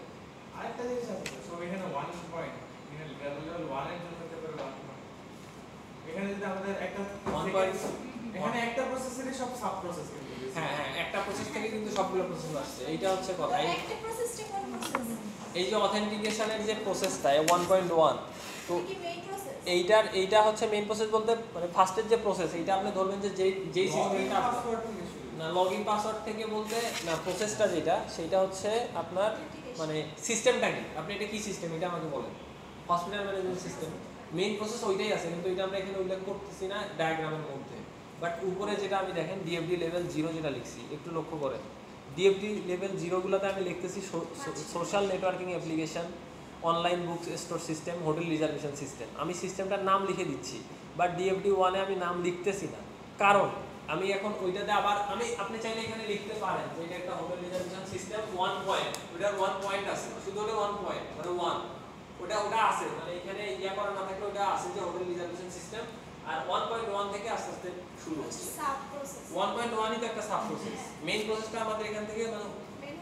আরেকটা জিনিস আছে স্যার, সব এখানে 1 পয়েন্ট, এখানে লেভেল 1 এর জন্য হতে পারে 1 পয়েন্ট। এখানে যদি আমাদের একটা 1 পয়েন্ট, এখানে একটা প্রসেসেরই সব সাব প্রসেস কিন্তু। হ্যাঁ হ্যাঁ একটা প্রসেস থেকে কিন্তু সবগুলো প্রসেস আসছে, এইটা হচ্ছে কথা। একটা প্রসেসটা কোন প্রসেস? এই যে অথেন্টিকেশনের যে প্রসেসটা 1.1, তো কি মেইন প্রসেস? এইটা হচ্ছে মেইন প্রসেস বলতে মানে ফার্স্টের যে প্রসেস, এইটা আপনি ধরবেন যে যেই সিস্টেমটা পাসওয়ার্ড থেকে শুরু। না লগইন পাসওয়ার্ড থেকে বলতে না, প্রসেসটা যেটা সেটা হচ্ছে আপনার মানে সিস্টেমটা কি, আপনি এটা কি সিস্টেম এটা আমাকে বলেন। Hospital management system main process ওইটাই আছে, কিন্তু এটা আমরা এখানে উল্লেখ করতেছি না ডায়াগ্রামের মধ্যে। বাট উপরে যেটা আমি দেখেন ডিএফডি লেভেল 0 যেটা লিখছি একটু লক্ষ্য করেন, ডিএফডি লেভেল 0 গুলোতে আমি লিখতেছি social networking application, online books store system, hotel reservation system. আমি সিস্টেমটার নাম লিখে দিচ্ছি, বাট ডিএফডি 1 এ আমি নাম লিখতেছি না, কারণ আমি এখন ওইটাতে আবার আপনি চাইলে এখানে লিখতে পারেন যে এটা একটা হোটেল রিজার্ভেশন সিস্টেম 1 পয়েন্ট, ওটার 1 পয়েন্ট আছে, শুধু ওটা 1 পয়েন্ট মানে 1 ওটা আছে, মানে এখানে ইয়া করা না থাকলে ওটা আছে যে হোটেল রিজার্ভেশন সিস্টেম। আর 1.1 থেকে আস্তে আস্তে শুরু হচ্ছে। Sub process. 1.1 ই তো একটা সাব প্রসেস, মেইন প্রসেসটা আমাদের এখান থেকে মানে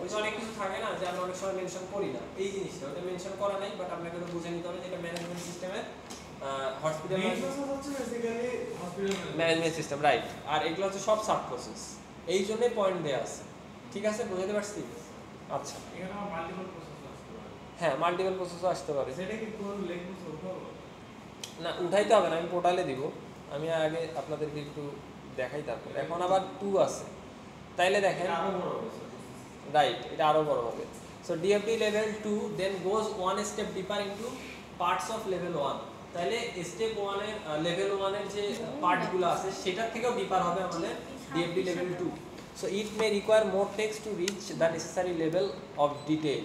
ওই যে অনেক কিছু থাকে না যে আমরা অনেক সময় মেনশন করি না, এই জিনিসটা ওটা মেনশন করা নাই, বাট আপনাকে তো বুঝে নিতে হবে যে এটা ম্যানেজমেন্ট সিস্টেমের হসপিটাল মেইন প্রসেস হচ্ছে basically hospital management system, right. আর এগুলো হচ্ছে সব সাব প্রসেস, এই জন্যই পয়েন্ট দেয়া আছে। ঠিক আছে, বুঝতে পারছি? আচ্ছা এখানে মাল্টিপল প্রসেস আসতে পারে। হ্যাঁ মাল্টিপল প্রসেসও আসতে পারে। সেটা কি কোন লেখবো উঠাবো? না উঠাইতে হবে না, আমি পোর্টালে দিব, আমি আগে আপনাদেরকে একটু দেখাই তারপর। এখন আবার 2 আছে, তাইলে দেখেন আরো বড় হবে স্যার। রাইট, এটা আরো বড় হবে। So DFD level 2 then goes 1 step deeper into parts of level 1। তাহলে স্টেপ 1 এর লেভেল 1 এর যে পার্টগুলো আছে সেটার থেকেও ডিপার হবে আমাদের ডিএফডি level 2। So it May require more text to reach the necessary level of detail.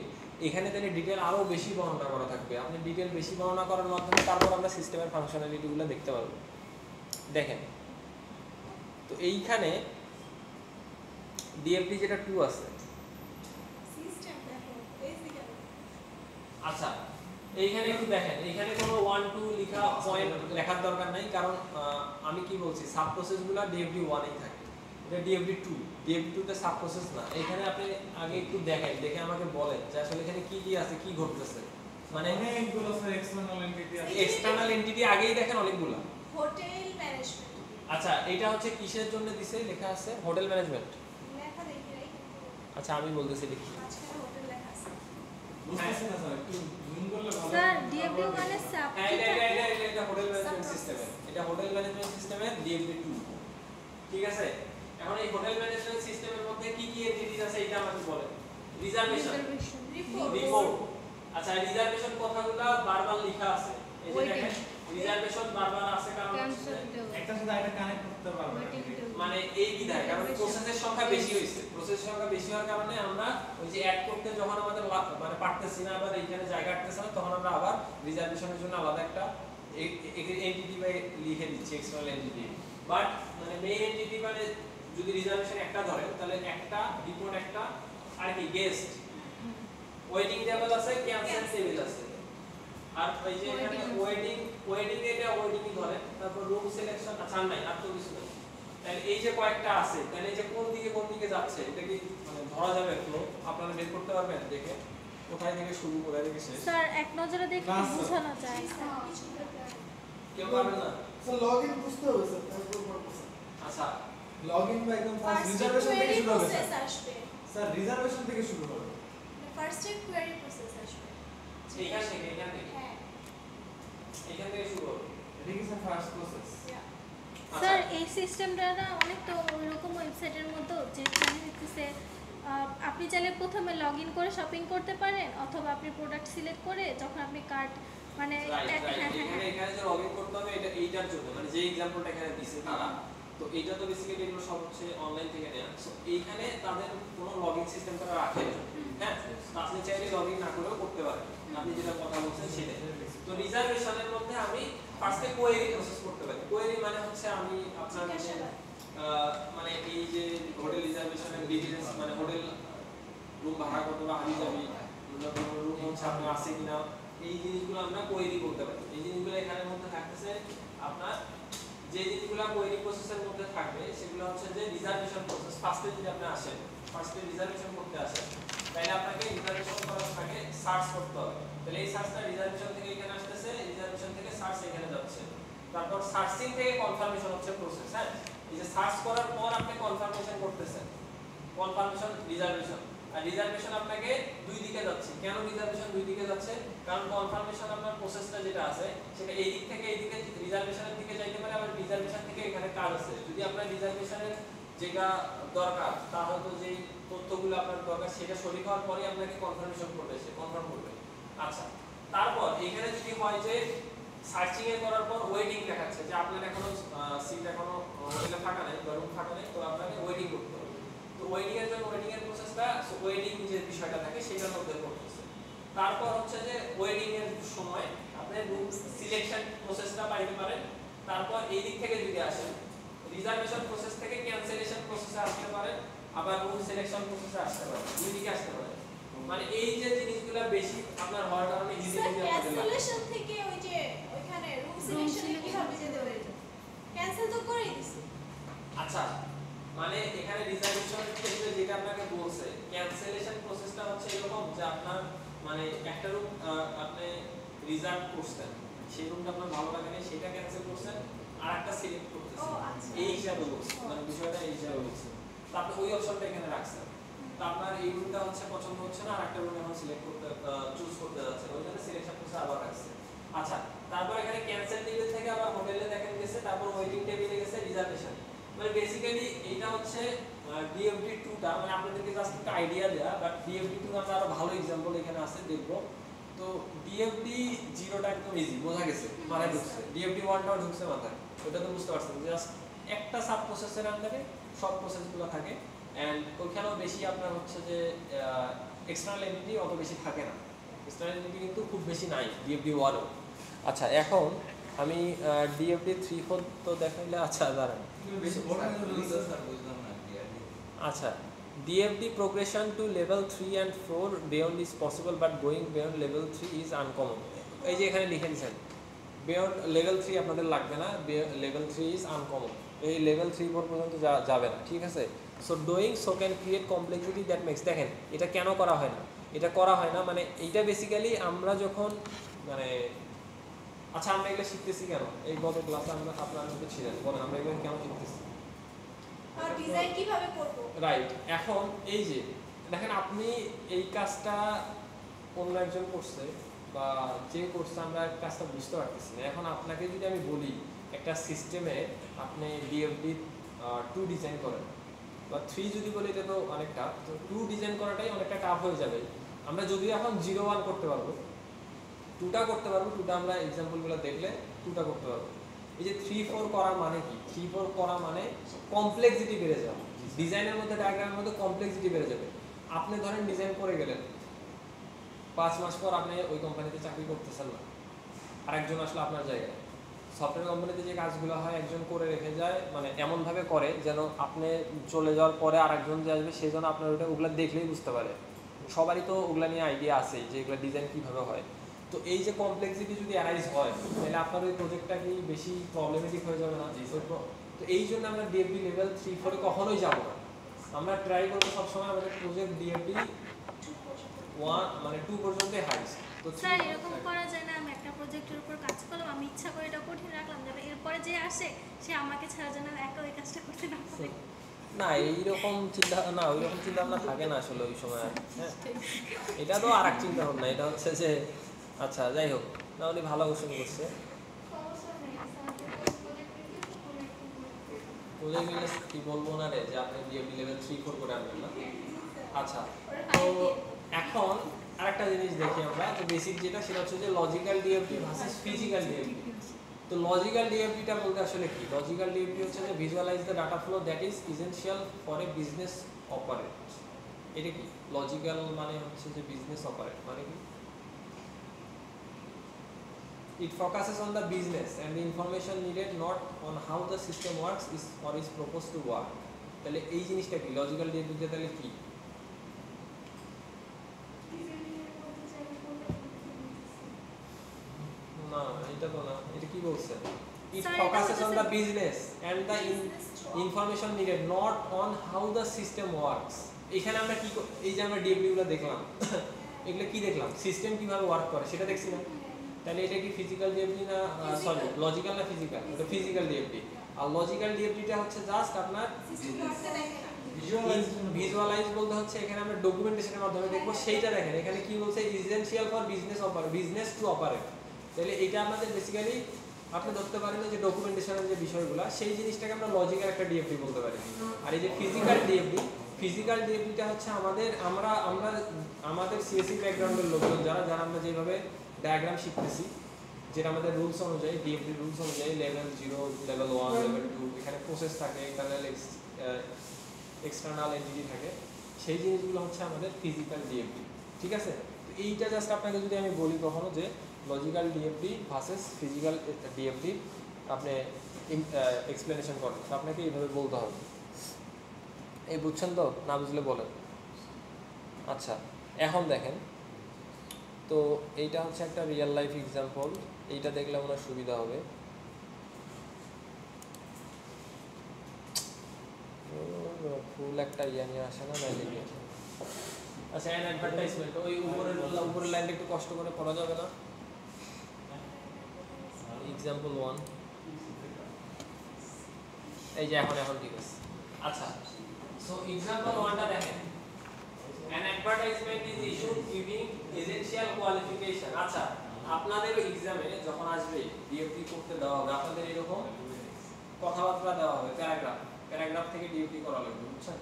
এখানে তাহলে ডিটেল আরো বেশি বর্ণনা করা থাকবে, আপনি ডিটেল বেশি বর্ণনা করার মাধ্যমে তারপর আমরা সিস্টেমের ফাংশনালিটিগুলো দেখতে পারবো। দেখেন তো এইখানে ডিএফডি যেটা 2 আছে, সিস্টেম দেখো বেসিক্যালি আচ্ছা এইখানে একটু দেখেন, এইখানে কোনো 1 2 লেখা পয়েন্ট লেখার দরকার নাই, কারণ আমি কি বলছি সাব প্রসেসগুলো ডিএফডি 1 এই থাকে, এটা ডিএফডি 2, ডিএফডি 2 তে সাব প্রসেস না। এখানে আপনি আগে একটু দেখেন, দেখে আমাকে বলেন যে আসলে এখানে কি কি আছে, কি ঘটতেছে। মানে অনেকগুলো স্যার এক্সটার্নাল এন্টিটি আছে। এক্সটার্নাল এন্টিটি আগেই দেখেন অনেকগুলো। হোটেল ম্যানেজমেন্ট আচ্ছা এটা হচ্ছে কিসের জন্য দিছে, লেখা আছে হোটেল ম্যানেজমেন্ট। লেখা দেখি নাই আচ্ছা আমি বলতেছি দেখি, মাঝখানে হোটেল লেখা আছে বুঝতেছি না স্যার, একটু জুম করলে ভালো স্যার ডিএফডি মানে সাব হ্যাঁ এটা হোটেল ম্যানেজমেন্ট সিস্টেমের, এটা হোটেল ম্যানেজমেন্ট সিস্টেমের ডিএফডি 2, ঠিক আছে। এখন এই হোটেল ম্যানেজমেন্ট সিস্টেমের মধ্যে কি কি এন্টিটিস আছে এটা আমাকে বলেন। রিজার্ভেশন, রিপোর্ট, আচ্ছা রিজার্ভেশন কথাগুলো বারবার লেখা আছে, এই যে দেখেন রিজার্ভেশন বারবার আছে, কারণ একটা সাথে আরেকটা কানেক্ট করতে পারবে না। মানে এই বিধায়, কারণ প্রসেসের সংখ্যা বেশি হয়েছে, প্রসেসের সংখ্যা বেশি হওয়ার কারণে আমরা ওই যে অ্যাড করতে যখন আমাদের মানে পারতেছি না, আবার এইখানে জায়গা আটতেছে না, তখন আমরা আবার রিজার্ভেশনের জন্য আলাদা একটা এন্টিটি লিখে দিচ্ছি, এক্সটার্নাল এন্টিটি। বাট মানে মেইন এন্টিটি মানে যদি রিজার্ভেশন একটা ধরেন তাহলে একটা রিপোর্ট, একটা আর কি গেস্ট, ওয়েটিং টেবিল আছে, ক্যান্সেল টেবিল আছে, আর ওই যে এখানে ওয়েটিং এটা ওয়েটিংই ধরে, তারপর রুম সিলেকশন, আচ্ছা নাই আর তো কিছু নেই। তাহলে এই যে কয়েকটা আছে, তাহলে এই যে কোন দিকে যাচ্ছে এটা কি মানে ধরা যাবে, ফ্লো আপনারা বের করতে পারবেন দেখে কোথায় থেকে শুরু করে রেখেছে, স্যার এক নজরে দেখে ক্লাস বোঝানো যায় কেউ পারবে না। স্যার লগইন বুঝতে হবে স্যার, তারপর করব স্যার। আচ্ছা লগইন বা একদম ফার্স্ট ফার্স্ট রিজার্ভেশন থেকে কোয়েরি শুরু হবে প্রসেস স্যার। আসবে স্যার রিজার্ভেশন থেকে শুরু হবে। ফার্স্ট কোয়েরি প্রসেস আসবে এইখান থেকে হ্যাঁ এখান থেকে শুরু হবে। এটা কি স্যার ফার্স্ট প্রসেস? আচ্ছা স্যার এই সিস্টেমটা না অনেক তো ওইরকম ওয়েবসাইটের মতো যে হচ্ছে আপনি চাইলে প্রথমে লগ ইন করে শপিং করতে পারেন, অথবা আপনি প্রোডাক্ট সিলেক্ট করে যখন আপনি কার্ট মানে এখানে যে লগইন করতে হবে এটা এইটার জন্য, মানে যে एग्जांपलটা এখানে দিছে তারা, তো এইটা তো বেসিক্যালি এগুলো সব হচ্ছে অনলাইন থেকে নেওয়া। সো এইখানে তাদের কোনো লগইন সিস্টেম তারা রাখে না, হ্যাঁ আপনি চাইলে লগইন না করেও করতে পারেন, আপনি যেটা কথা বলছেন সেটাই। তো রিজার্ভেশনের মধ্যে আমি ফার্স্টে কোয়েরি প্রসেস করতে পারি। কোয়েরি মানে হচ্ছে আমি আপনার মানে এই যে হোটেল রিজার্ভেশনের ডিটেইলস, মানে হোটেল রুম ভাড়া কত বা হারিয়ে যাবে, রুম হচ্ছে আপনার আছে কিনা, এই জিনিসগুলো আমরা কোয়েরি করতে পারি। এই জিনিসগুলো এখানের মধ্যে থাকতেছে আপনার, যে জিনিসগুলো কোয়েরি প্রসেসের মধ্যে থাকবে সেগুলো হচ্ছে যে রিজার্ভেশন প্রসেস। ফার্স্টে যদি আপনি আসেন, ফার্স্টে রিজার্ভেশন করতে আসেন, তাহলে আপনাকে রিজার্ভেশন করার আগে সার্চ করতে হবে। তাহলে এই সার্চটা রিজার্ভেশন থেকে এখানে আসতেছে, রিজার্ভেশন থেকে সার্চ এখানে যাচ্ছে, তারপর সার্চিং থেকে কনফার্মেশন হচ্ছে প্রসেস। হ্যাঁ এই যে সার্চ করার পর আপনি কনফার্মেশন করতেছেন, কনফার্মেশন রিজার্ভেশন। আর রিজার্ভেশন আপনাকে দুই দিকে যাচ্ছে। কেন রিজার্ভেশন দুই দিকে যাচ্ছে? কারণ কনফার্মেশন আপনার প্রসেসটা যেটা আছে সেটা এই দিক থেকে এই দিকে রিজার্ভেশনের দিকে যাইতে পারে, আবার রিজার্ভেশন থেকে এখানে কাজ আছে। যদি আপনার রিজার্ভেশনের যেটা দরকার তা হয়তো যেই তথ্যগুলো আপনার দরকার সেটা সঠিক হওয়ার পরে আপনাকে কনফার্মেশন করবে, সে কনফার্ম করবে। আচ্ছা তারপর এখানে যদি হয় যে সার্চিং এর করার পর ওয়েটিং দেখাচ্ছে যে আপনার এখনো সিট এখনো হোটেলে ফাঁকা নেই বা রুম ফাঁকা নেই, তো আপনাকে ওয়েটিং করতে হবে। তো ওয়েটিং এর জন্য ওয়েটিং এর প্রসেসটা, ওয়েটিং যে বিষয়টা থাকে সেটার মধ্যে করতেছে। তারপর হচ্ছে যে ওয়েটিং এর সময় আপনি রুম সিলেকশন প্রসেসটা পাইতে পারেন। তারপর এই দিক থেকে যদি আসেন রিজার্ভেশন প্রসেস থেকে ক্যান্সেলেশন প্রসেসে আসতে পারেন, আবার রুম সিলেকশন প্রসেসে আসতে পারেন, দুই দিকে আসতে পারেন। মানে এই যে জিনিসগুলো বেশি আপনার হওয়ার কারণে স্যার ক্যান্সেলেশন থেকে ওই যে ওইখানে রুম সিলেকশনে কিভাবে যেতে পারে? ক্যান্সেল তো করেই দিছি। আচ্ছা মানে এখানে রিজার্ভেশনের ক্ষেত্রে যেটা আপনাকে বলছে, ক্যান্সেলেশন প্রসেসটা হচ্ছে এরকম যে আপনার মানে একটা রুম আপনি রিজার্ভ করছেন, সেই রুমটা আপনার ভালো লাগে না, সেটা ক্যান্সেল করছেন, আর একটা সিলেক্ট করতেছেন, ও আচ্ছা এই হিসাবে বলছে, মানে বিষয়টা এই হিসাবে বলছে। তো আপনি ওই অপশনটা এখানে রাখছেন, তো আপনার এই রুমটা হচ্ছে পছন্দ হচ্ছে না, আর একটা রুম এখন সিলেক্ট করতে চুজ করতে যাচ্ছে, ওই জন্য সিলেকশন প্রসেস আবার রাখছে। আচ্ছা তারপর এখানে ক্যান্সেল টেবিল থেকে আবার হোটেলে দেখেন গেছে, তারপর ওয়েটিং টেবিলে গেছে রিজার্ভেশন। মানে বেসিক্যালি এইটা হচ্ছে ডিএফডি 2টা, মানে আপনাদেরকে জাস্ট একটা আইডিয়া দেয়া, বাট ডিএফডি 2 আমরা আরো ভালো एग्जांपल এখানে আছে দেখবো। তো ডিএফডি 0টা একদম ইজি বোঝা গেছে, মাথায় ঢুকছে। ডিএফডি 1টাও ঢুকছে মাথায়, ওটা তো বুঝতে পারছেন। জাস্ট একটা সাব প্রসেসের আন্ডারে সব প্রসেসগুলো থাকে, এন্ড ওইখানেও বেশি আপনার হচ্ছে যে এক্সটার্নাল এন্টিটি অত বেশি থাকে না। এক্সটার্নাল এন্টিটি কিন্তু খুব বেশি নাই ডিএফডি 1ও। আচ্ছা এখন আমি ডিএফডি 3-4 তো দেখাইলে, আচ্ছা দাঁড়ান, আচ্ছা DFD progression to level 3 and 4 beyond is possible but going beyond level 3 is uncommon. এই যে এখানে লিখে দিয়েছেন beyond level 3 আপনাদের লাগবে না, level 3 is uncommon, এই level 3-4 পর্যন্ত যাবে না, ঠিক আছে। So doing so can create complexity that makes, দেখেন এটা কেন করা হয় না, এটা করা হয় না মানে এইটা বেসিক্যালি আমরা যখন মানে আচ্ছা আমরা এগুলো শিখতেছি কেন, এই গত ক্লাসে আমরা আপনার মধ্যে ছিলেন, বলেন আমরা এগুলো কেন শিখতেছি, আর ডিজাইন কিভাবে করব? রাইট। এখন এই যে দেখেন আপনি এই কাজটা অন্য একজন করছে বা যে করছে আমরা কাজটা বুঝতে পারতেছি না। এখন আপনাকে যদি আমি বলি একটা সিস্টেমে আপনি ডিএফডি 2 ডিজাইন করেন বা 3 যদি বলি এটা তো অনেকটা, তো 2 ডিজাইন করাটাই অনেকটা টাফ হয়ে যাবে। আমরা যদি এখন 0-1 করতে পারবো, 2টা করতে পারবো, 2টা আমরা এক্সাম্পলগুলো দেখলে 2টা করতে পারবো। এই যে 3-4 করার মানে কি, 3-4 করা মানে কমপ্লেক্সিটি বেড়ে যাবে, ডিজাইনের মধ্যে ডায়াগ্রামের মধ্যে কমপ্লেক্সিটি বেড়ে যাবে। আপনি ধরেন ডিজাইন করে গেলেন, 5 মাস পর আপনি ওই কোম্পানিতে চাকরি করতেছেন না, আরেকজন আসলে আপনার জায়গায়। সফটওয়্যার কোম্পানিতে যে কাজগুলো হয় একজন করে রেখে যায়, মানে এমনভাবে করে যেন আপনি চলে যাওয়ার পরে আরেকজন যে আসবে সেই জন্য আপনার ওগুলো দেখলেই বুঝতে পারে। সবারই তো ওগুলো নিয়ে আইডিয়া আছেই যে এগুলো ডিজাইন কীভাবে হয়। তো এই যে কমপ্লেক্সিটি যদি অ্যারাইজ হয় তাহলে আপনার ওই প্রজেক্টটা কি বেশি প্রবলেমেটিক হয়ে যাবে না? তো এই জন্য আমরা ডিএফডি লেভেল 3-4 কখনোই যাব না। আমরা ট্রাই করবো সবসময় আমাদের প্রজেক্ট ডিএফডি 1 মানে 2 পর্যন্তই হাইস্ট। তো স্যার এরকম করা যায় না, আমি একটা প্রজেক্টের উপর কাজ করলাম, আমি ইচ্ছা করে এটা কঠিন রাখলাম যাতে এরপরে যে আসে সে আমাকে ছাড়া যেন একা ওই কাজটা করতে না পারে। না এইরকম চিন্তা না, ওই রকম চিন্তা ভাবনা থাকে না আসলে ওই সময়। হ্যাঁ এটা তো আর এক চিন্তা ভাবনা, এটা হচ্ছে যে আচ্ছা যাই হোক, না উনি ভালো কোশ্চেন করছে। প্রজেক্ট নিলে কি বলবো না রে যে আপনি ডিএফডি লেভেল 3-4 করে আনবেন না। আচ্ছা তো এখন আরেকটা জিনিস দেখি আমরা, তো বেসিক যেটা সেটা হচ্ছে যে লজিক্যাল ডিএফডি ভার্সেস ফিজিক্যাল ডিএফডি। তো লজিক্যাল ডিএফডিটা বলতে আসলে কি? লজিক্যাল ডিএফডি হচ্ছে যে visualise the data flow that is essential for a business operate. এটা কি লজিক্যাল মানে হচ্ছে যে বিজনেস অপারেট মানে কি? It focuses on the business and the information needed, not on how the system works is or is proposed to work. তাহলে এই জিনিসটা কি লজিক্যাল ডিএফডি? তাহলে কি না এটা তো না, এটা কি বলছেন? It focuses on the business and the information needed, not on how the system works. এখানে আমরা কি এই যে আমরা ডিএফডি গুলো দেখলাম এগুলো কি দেখলাম? সিস্টেম কিভাবে ওয়ার্ক করে সেটা দেখছি না। তাহলে এটা কি ফিজিক্যাল ডিএফডি না সরি লজিক্যাল না ফিজিক্যাল? এটা ফিজিক্যাল ডিএফডি। আর লজিক্যাল ডিএফডিটা হচ্ছে জাস্ট আপনার ভিজুয়ালাইজ বলতে হচ্ছে এখানে আমরা ডকুমেন্টেশনের মাধ্যমে দেখব সেইটা। দেখেন এখানে কি বলছে, essential for business operate, business to operate. তাহলে এটা আমাদের বেসিক্যালি আপনি ধরতে পারেন যে ডকুমেন্টেশনের যে বিষয়গুলো সেই জিনিসটাকে আমরা লজিক্যাল একটা ডিএফডি বলতে পারি। আর এই যে ফিজিক্যাল ডিএফডি, ফিজিক্যাল ডিএফডিটা হচ্ছে আমাদের সিএসসি ব্যাকগ্রাউন্ডের লোকজন যারা আমরা যেভাবে ডায়াগ্রাম শিখতেছি, যেটা আমাদের রুলস অনুযায়ী ডিএফডি রুলস অনুযায়ী লেভেল 0, লেভেল 1, লেভেল 2 এখানে প্রসেস থাকে, ইন্টারনাল এক্সটার্নাল এন্টিটি থাকে, সেই জিনিসগুলো হচ্ছে আমাদের ফিজিক্যাল ডিএফডি। ঠিক আছে, তো এইটা জাস্ট আপনাকে যদি আমি বলি কখনো যে লজিক্যাল ডিএফডি ভার্সেস ফিজিক্যাল ডিএফডি আপনি এক্সপ্লেনেশন করেন, তো আপনাকে এইভাবে বলতে হবে। এই বুঝছেন তো? না বুঝলে বলেন। আচ্ছা এখন দেখেন, তো এইটা হচ্ছে একটা রিয়েল লাইফ এক্সাম্পল, এইটা দেখলে আমার সুবিধা হবে। ফুল একটা ইয়া নিয়ে আসে না লিখে। আচ্ছা অ্যান অ্যাডভার্টাইজমেন্ট, ওই উপরের লাইনটা একটু কষ্ট করে পড়া যাবে না? এক্সাম্পল 1 এই যে এখন ঠিক আছে। আচ্ছা সো এক্সাম্পল 1টা দেখেন, an advertisement is issued giving essential qualification. আচ্ছা আপনাদের এক্সামে যখন আসবে ডিএফডি করতে দেওয়া হবে, আপনাদের এরকম কথাবার্তা দেওয়া হবে, প্যারাগ্রাফ থেকে ডিএফডি করা লাগবে, বুঝছেন?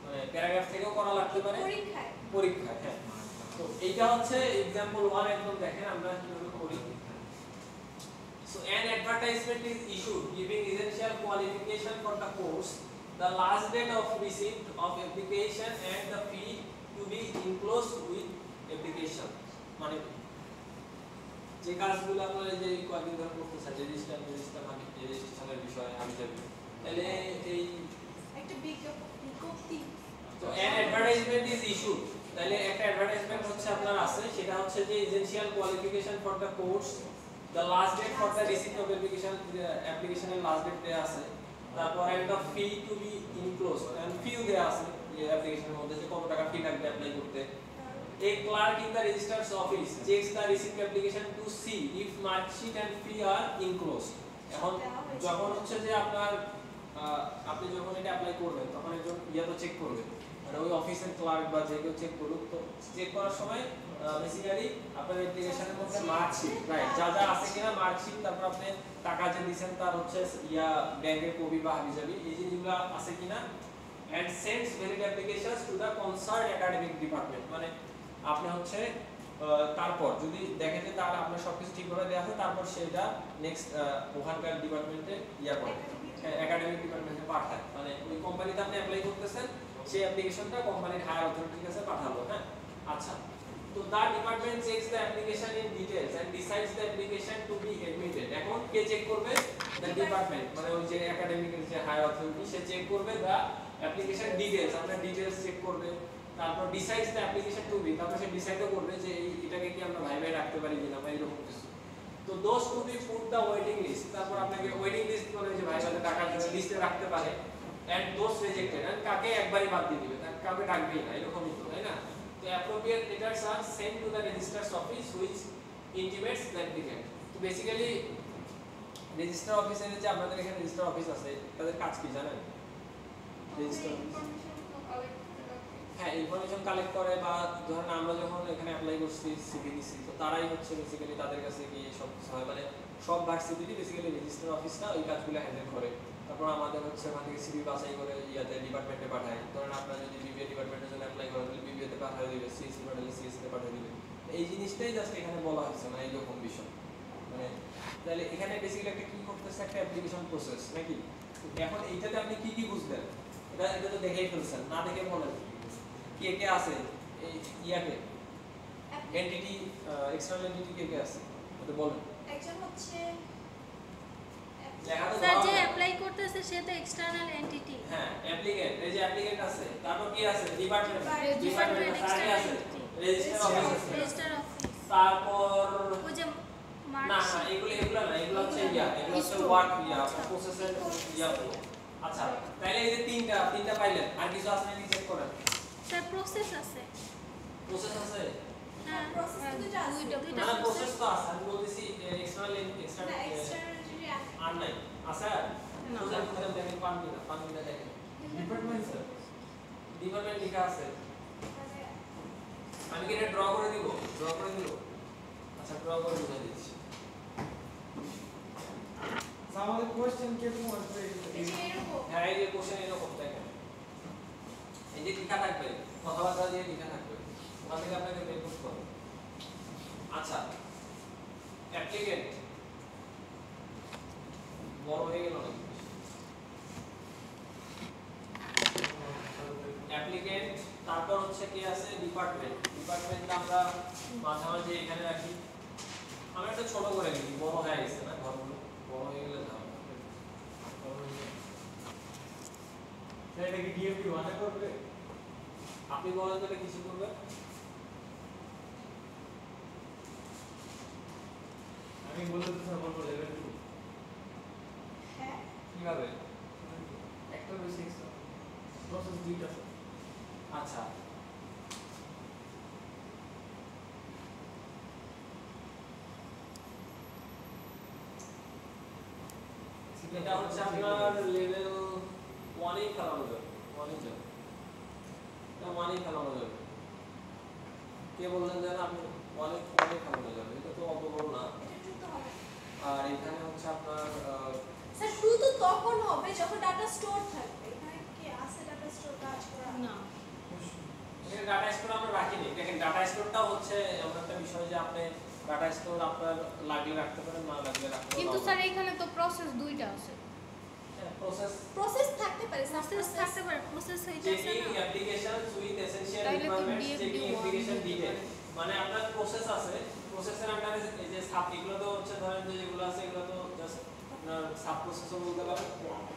মানে প্যারাগ্রাফ থেকেও করা লাগতে পারে পরীক্ষায়। হ্যাঁ, তো এইটা হচ্ছে এক্সাম্পল 1। একদম দেখেন আমরা কিভাবে করি। So an advertisement is issued giving essential qualification for the course, the last date of receipt of application and the fee to be enclosed with application. মানে যে কাজগুলো আপনারা এই যে কয়েকদিন ধরে করতেছেন রেজিস্ট্রেশনের বিষয়ে আমি জানি তাহলে এই একটা বিজ্ঞপ্তি তো an advertisement is issued তাহলে একটা অ্যাডভার্টাইজমেন্ট হচ্ছে আপনার আছে সেটা হচ্ছে যে essential qualification for the course the last date for the receipt of অ্যাপ্লিকেশনের লাস্ট ডেট দেয়া আছে তারপর একটা fee to be enclosed and ফিও দেয়া আছে এই অ্যাপ্লিকেশনের মধ্যে যে কত টাকা ফি লাগবে অ্যাপ্লাই করতে A clerk in the registrar's office checks the receipt application to see if mark sheet and fee are enclosed. এখন যখন হচ্ছে যে আপনার আপনি যখন এটা অ্যাপ্লাই করবেন তখন একজন তো চেক করবে মানে ওই অফিসের ক্লার্ক বা যে কেউ চেক করুক তো চেক করার সময় বেসিক্যালি আপনার অ্যাপ্লিকেশনের মধ্যে মার্কশিট রাইট যা যা আছে কিনা মার্কশিট তারপর আপনি টাকা যে দিবেন তার হচ্ছে ব্যাংকের কপি বা হাবিজাবি এই জিনিসগুলো আছে কিনা and sends valid applications to the concerned academic department মানে আপনি হচ্ছে তারপর যদি দেখেন যে তার আপনার সবকিছু ঠিকভাবে দেওয়া আছে তারপর সেটা নেক্সট ওখানকার ডিপার্টমেন্টে করে একাডেমিক ডিপার্টমেন্টে পাঠায় মানে ওই কোম্পানিতে আপনি অ্যাপ্লাই করতেছেন সেই অ্যাপ্লিকেশনটা কোম্পানির হায়ার অথরিটির কাছে পাঠালো হ্যাঁ আচ্ছা তো the department checks the application in details and decides the application to be admitted এখন কে চেক করবে দ্য ডিপার্টমেন্ট মানে ওই যে একাডেমিকের যে হায়ার অথরিটি সে চেক করবে দ্য অ্যাপ্লিকেশন ডিটেইলস আপনার ডিটেইলস চেক করবে তারপর decides the application to be তারপর সে ডিসাইডও করবে যে এটাকে কি আমরা ভাই ভাই রাখতে পারি কিনা বা এরকম কিছু তো those to be put the waiting list তারপর আপনাকে ওয়েটিং লিস্ট মানে যে ভাই ভাই টাকার জন্য লিস্টে রাখতে পারে এন্ড দোজ রিজেক্টেড এন্ড কাকে একবারই বাদ দিয়ে দিবে কাউকে ডাকবেই না এরকমই তো তাই না তো appropriate letters are sent to the registrar's office which intimates the applicant তো বেসিক্যালি রেজিস্ট্রার অফিসের যে আপনাদের এখানে রেজিস্ট্রার অফিস আছে তাদের কাজ কি জানেন রেজিস্ট্রার হ্যাঁ ইনফরমেশন কালেক্ট করে বা ধরেন আমরা যখন এখানে অ্যাপ্লাই করছি সিভি দিছি তো তারাই হচ্ছে বেসিক্যালি তাদের কাছে গিয়ে সব কিছু হয় মানে সব ভার্সিটিরই বেসিক্যালি রেজিস্ট্রার অফিসটা ওই কাজগুলো হ্যান্ডেল করে তারপর আমাদের হচ্ছে ওখান থেকে সিভি বাছাই করে ডিপার্টমেন্টে পাঠায় ধরেন আপনারা যদি বিবিএ ডিপার্টমেন্টের জন্য অ্যাপ্লাই করেন তাহলে বিবিএতে পাঠিয়ে দিবে সিএসসি পাঠালে সিএসসিতে পাঠিয়ে দিবে এই জিনিসটাই জাস্ট এখানে বলা হয়েছে মানে এইরকম বিষয় মানে তাহলে এখানে বেসিক্যালি একটা কি করতেছে একটা অ্যাপ্লিকেশন প্রসেস নাকি এখন এইটাতে আপনি কি কি বুঝবেন এটা তো দেখেই ফেলছেন না দেখে বলেন কে কে আছে এই এন্টিটি এক্সটার্নাল এন্টিটি কে কে আছে এটা বলেন একজন হচ্ছে স্যার যে অ্যাপ্লাই করতেছে সে তো এক্সটার্নাল এন্টিটি হ্যাঁ অ্যাপ্লিকেন্ট এই যে অ্যাপ্লিকেন্ট আছে তারপর কি আছে ডিপার্টমেন্ট ডিপার্টমেন্ট আছে রেজিস্টার অফিস আছে রেজিস্টার অফিস তারপর ওই যে না মার্কস না এগুলো না এগুলো হচ্ছে এগুলো হচ্ছে ওয়ার্ক প্রসেসের আচ্ছা তাহলে এই যে তিনটা পাইলেন আর কিছু আছে নাকি চেক করেন স্যার প্রসেস আছে প্রসেস আছে হ্যাঁ process দুইটা আছে। দুইটা না process। প্রসেস তো আছে আমি বলতেছি এক্সটার্নাল না এক্সটার্নাল যদি আর নাই আছে না। প্রসেস করে দেখেন পান না দেখেন ডিপার্টমেন্ট স্যার ডিপার্টমেন্ট লেখা আছে মানে আমি কি এটা ড্র করে দিব আচ্ছা ড্র করে বুঝা দিচ্ছি আমাদের কোশ্চেন কিরকম আসবে এই যে এরকম হ্যাঁ এই যে কোশ্চেন এরকম দেখেন এই যে লেখা থাকবে কথাবার্তা দিয়ে লেখা থাকবে ওখান থেকে আপনাকে বের করতে হবে আচ্ছা অ্যাপ্লিকেন্ট বড় হয়ে গেল নাকি অ্যাপ্লিকেন্ট তারপর হচ্ছে কি আছে ডিপার্টমেন্ট আমরা মাঝামাঝি এখানে রাখি আমরা একটা ছোট করে লিখি বড় হয়ে গেছে না ঘরগুলো বড় হয়ে গেলে দাও স্যার এটা কি ডিএমপি 1 এ করবে আপনি বলেন তাহলে কিছু করবে আমি বলতে তো স্যার বলবো লেভেল 2 হ্যাঁ কিভাবে একটা বেশি এক্সট্রা প্রসেস দুইটা স্যার আচ্ছা এটা হচ্ছে আপনার লেভেল 1 এ খেলানো যাবে 1 এ যাবে এটা 1 এ খেলানো যাবে কে বললেন যে আপনি 1 এ খেলানো যাবে এটা তো অত বড় না এটা টু তো হবে আর এখানে হচ্ছে আপনার স্যার টু তো তখন হবে যখন ডাটা স্টোর থাকবে এখানে কি আছে ডাটা স্টোর কাজ করা না এখানে ডাটা স্টোর আমরা রাখিনি দেখেন ডাটা স্টোরটা হচ্ছে এমন একটা বিষয় যে আপনি ডাটা স্টোর আপনার লাগলে রাখতে পারেন না লাগলে রাখতে পারেন কিন্তু স্যার এখানে তো প্রসেস দুইটা আছে প্রসেস প্রসেস থাকতে পারে প্রসেস থাকতে পারে প্রসেস হইতেছে চেকিং না অ্যাপ্লিকেশনস উইথ এসেনশিয়াল তাইলে তো requirements DFD checking one application হতে ডিটেইল পারে। মানে আপনার প্রসেস আছে প্রসেসের আন্ডারে এই যে সাব এগুলো তো হচ্ছে ধরেন যে যেগুলো আছে এগুলো তো জাস্ট আপনার সাব প্রসেসর বলতে পারেন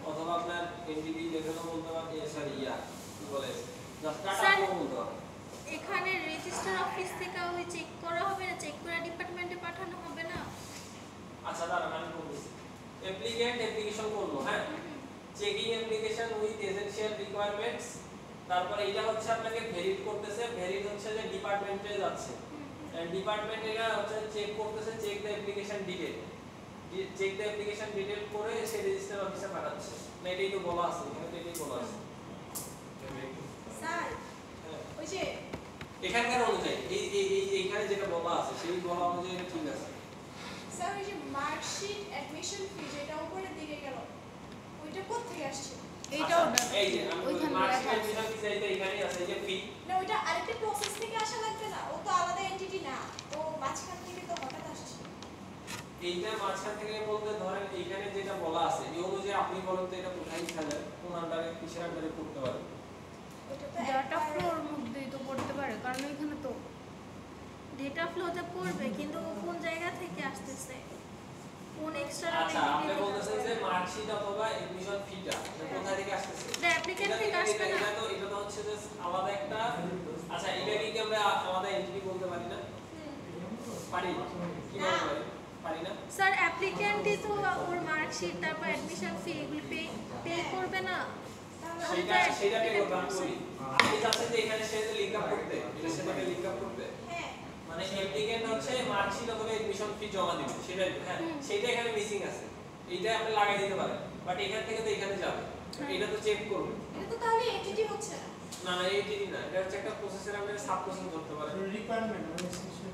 অথবা আপনার এনটিটি লেভেলও বলতে পারেন সরি কি বলে জাস্ট ডাটা স্যার, ফ্লো বলতে পারেন। এখানে রেজিস্টার অফিস থেকে ওই চেক করা হবে না, চেক করে ডিপার্টমেন্টে পাঠানো হবে না? আচ্ছা দাঁড়ান আমি বলতেছি। অ্যাপ্লিকেন্ট অ্যাপ্লিকেশন করলো, হ্যাঁ, checking application with essential requirements, তারপরে এটা হচ্ছে আপনাকে ভেরিফ করতেছে, ভেরিফ হচ্ছে যে ডিপার্টমেন্টে যাচ্ছে, ডিপার্টমেন্ট এটা হচ্ছে চেক করতেছে, check the application detail, check the application detail করে সে রেজিস্টার অফিসে পাঠাচ্ছে। না এটাই তো বলা আছে, এখানে তো এটাই বলা আছে। স্যার হ্যাঁ, ওই যে এখানকার অনুযায়ী এইখানে যেটা বলা আছে সেই বলা অনুযায়ী এটা ঠিক আছে। স্যার ওই যে মার্কশিট অ্যাডমিশন ফি যেটা উপরের দিকে গেল ওইটা কোথা থেকে আসছে? এইটাও আচ্ছা, এই যে আমি ওইখানে মার্কশিট লেখা আছে। অ্যাডমিশন ফি চাইতে এখানেই আছে, এই যে ফি। না ওইটা আরেকটা প্রসেস থেকে আসা লাগবে না? ও তো আলাদা এন্টিটি না, ও মাঝখান থেকে তো হঠাৎ আসছে। এইটা মাঝখান থেকে বলতে ধরেন এইখানে যেটা বলা আছে এই অনুযায়ী আপনি বলেন তো এটা কোথায় খেলেন, কোন আন্ডারে কিসের আন্ডারে করতে পারেন? ওইটা তো ডাটা একবার- ফ্লোর মধ্যেই তো পড়তে পারে, কারণ এখানে তো ডেটা ফ্লোতে পড়বে, কিন্তু ও কোন জায়গা থেকে আসতেছে, কোন এক্সটার্নাল আচ্ছা আপনি বলতেছেন যে মার্কশিট অথবা এডমিশন ফিটা এটা কোথা থেকে আসতেছে? এটা অ্যাপ্লিকেন্ট এটা থেকে আসবে না? এটা তো হচ্ছে যে আলাদা একটা, আচ্ছা এটাকে কি আমরা আলাদা এন্টিটি বলতে পারি না? পারি কি না। বলতে পারি? পারি না? স্যার অ্যাপ্লিকেন্টই তো ওর মার্কশিট তারপর অ্যাডমিশন ফি এগুলো পে করবে না? তাহলে তো সেটা পে applicant করবে আমি বলি। আপনি চাচ্ছেন যে এখানে সে লিংক আপ করতে, এটা সেটাকে লিংক আপ করতে। হ্যাঁ মানে অ্যাপ্লিকেন্ট হচ্ছে মার্কশিট অথবা এডমিশন ফি জমা দিবে, সেটাই তো, হ্যাঁ সেটা এখানে মিসিং আছে, এইটা আপনি লাগাই দিতে পারেন, বাট এখান থেকে তো এখানে যাবে, এটা তো চেক করবে। এটা তো তাহলে এন্টিটি হচ্ছে না। না না এইটি না, এটা হচ্ছে একটা প্রসেসের আমরা সাব প্রসেস ধরতে পারেন। রিকোয়ারমেন্ট মানে এসেনশিয়াল।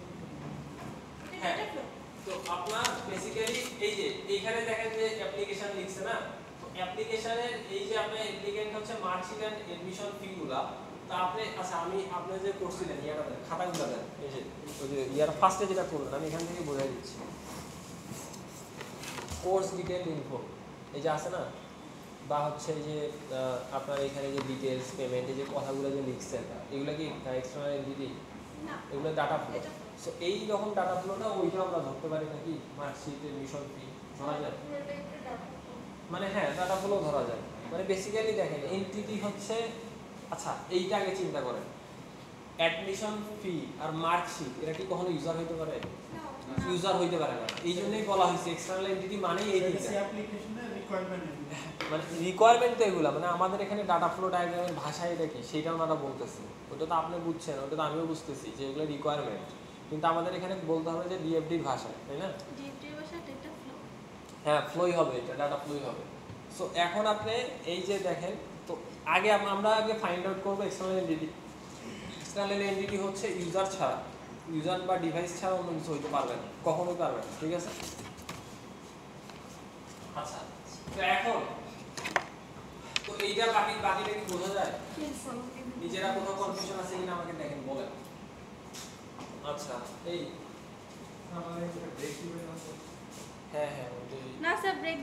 এটা হ্যাঁ। Data flow. তো আপনার বেসিক্যালি এই যে এইখানে দেখেন যে অ্যাপ্লিকেশন লিখছে না, তো অ্যাপ্লিকেশনের এই যে আপনার অ্যাপ্লিকেন্ট হচ্ছে মার্কশিট এন্ড এডমিশন ফিগুলা, তা আপনি আচ্ছা আমি আপনি যে করছিলেন ইয়াটা দেন, খাতাগুলো দেন, এই যে ওই যে ইয়ার ফার্স্টে যেটা করলেন আমি এখান থেকে বোঝাই দিচ্ছি। কোর্স ডিটেইল ইনফো এই যে আছে না, বা হচ্ছে এই যে আপনার এখানে যে ডিটেইলস পেমেন্ট এই যে কথাগুলো যে লিখছেন এগুলো কি এক্সটার্নাল এন্টিটি, না এগুলো ডাটা ফ্লো। এটা সো এই রকম ডাটা ফ্লোটা ওইটা আমরা ধরতে পারি নাকি মার্কশিট এডমিশন ফি ধরা যায়? পুরোটাই একটা data flow। মানে হ্যাঁ ডাটা ফ্লো ধরা যায়। মানে বেসিক্যালি দেখেন এন্টিটি হচ্ছে, আচ্ছা এইটা আগে চিন্তা করেন, অ্যাডমিশন ফি আর মার্কশিট এটা কি কখনো ইউজার হইতে পারে? না ইউজার হইতে পারে না, এই জন্যই বলা হয়েছে এক্সটার্নাল এন্টিটি মানে এই এটা তিনটা। অ্যাপ্লিকেশনের রিকোয়ারমেন্ট। মানে রিকোয়ারমেন্ট তো এগুলা, মানে আমাদের এখানে ডাটা ফ্লো ডায়াগ্রামের ভাষা এটা কি সেটা ওনারা বলতেছে, ওটা তো আপনি বুঝছেন, ওটা তো আমিও বুঝতেছি যে এগুলো রিকোয়ারমেন্ট, কিন্তু আমাদের এখানে বলতে হবে যে ডিএফডির ভাষায়, তাই না? ডিএফডির ভাষা ডেটা ফ্লো। হ্যাঁ ফ্লোই হবে, এটা ডাটা ফ্লোই হবে। সো এখন আপনি এই যে দেখেন, তো আগে আমরা আগে ফাইন্ড আউট করবো এক্সটার্নাল এন্টিটি। এক্সটার্নাল এন্টিটি হচ্ছে ইউজার ছাড়া, ইউজার বা ডিভাইস ছাড়া অন্য কিছু হইতে পারবে না, কখনোই পারবে না, ঠিক আছে? আচ্ছা তো এখন তো এইটা বাকিটা কি বোঝা যায়? নিজেরা কোথাও কনফিউশন আছে কিনা আমাকে দেখেন বলেন। আচ্ছা এই আমাদের ব্রেক ইভেন আছে। হ্যাঁ হ্যাঁ ওইটাই। না স্যার ব্রেক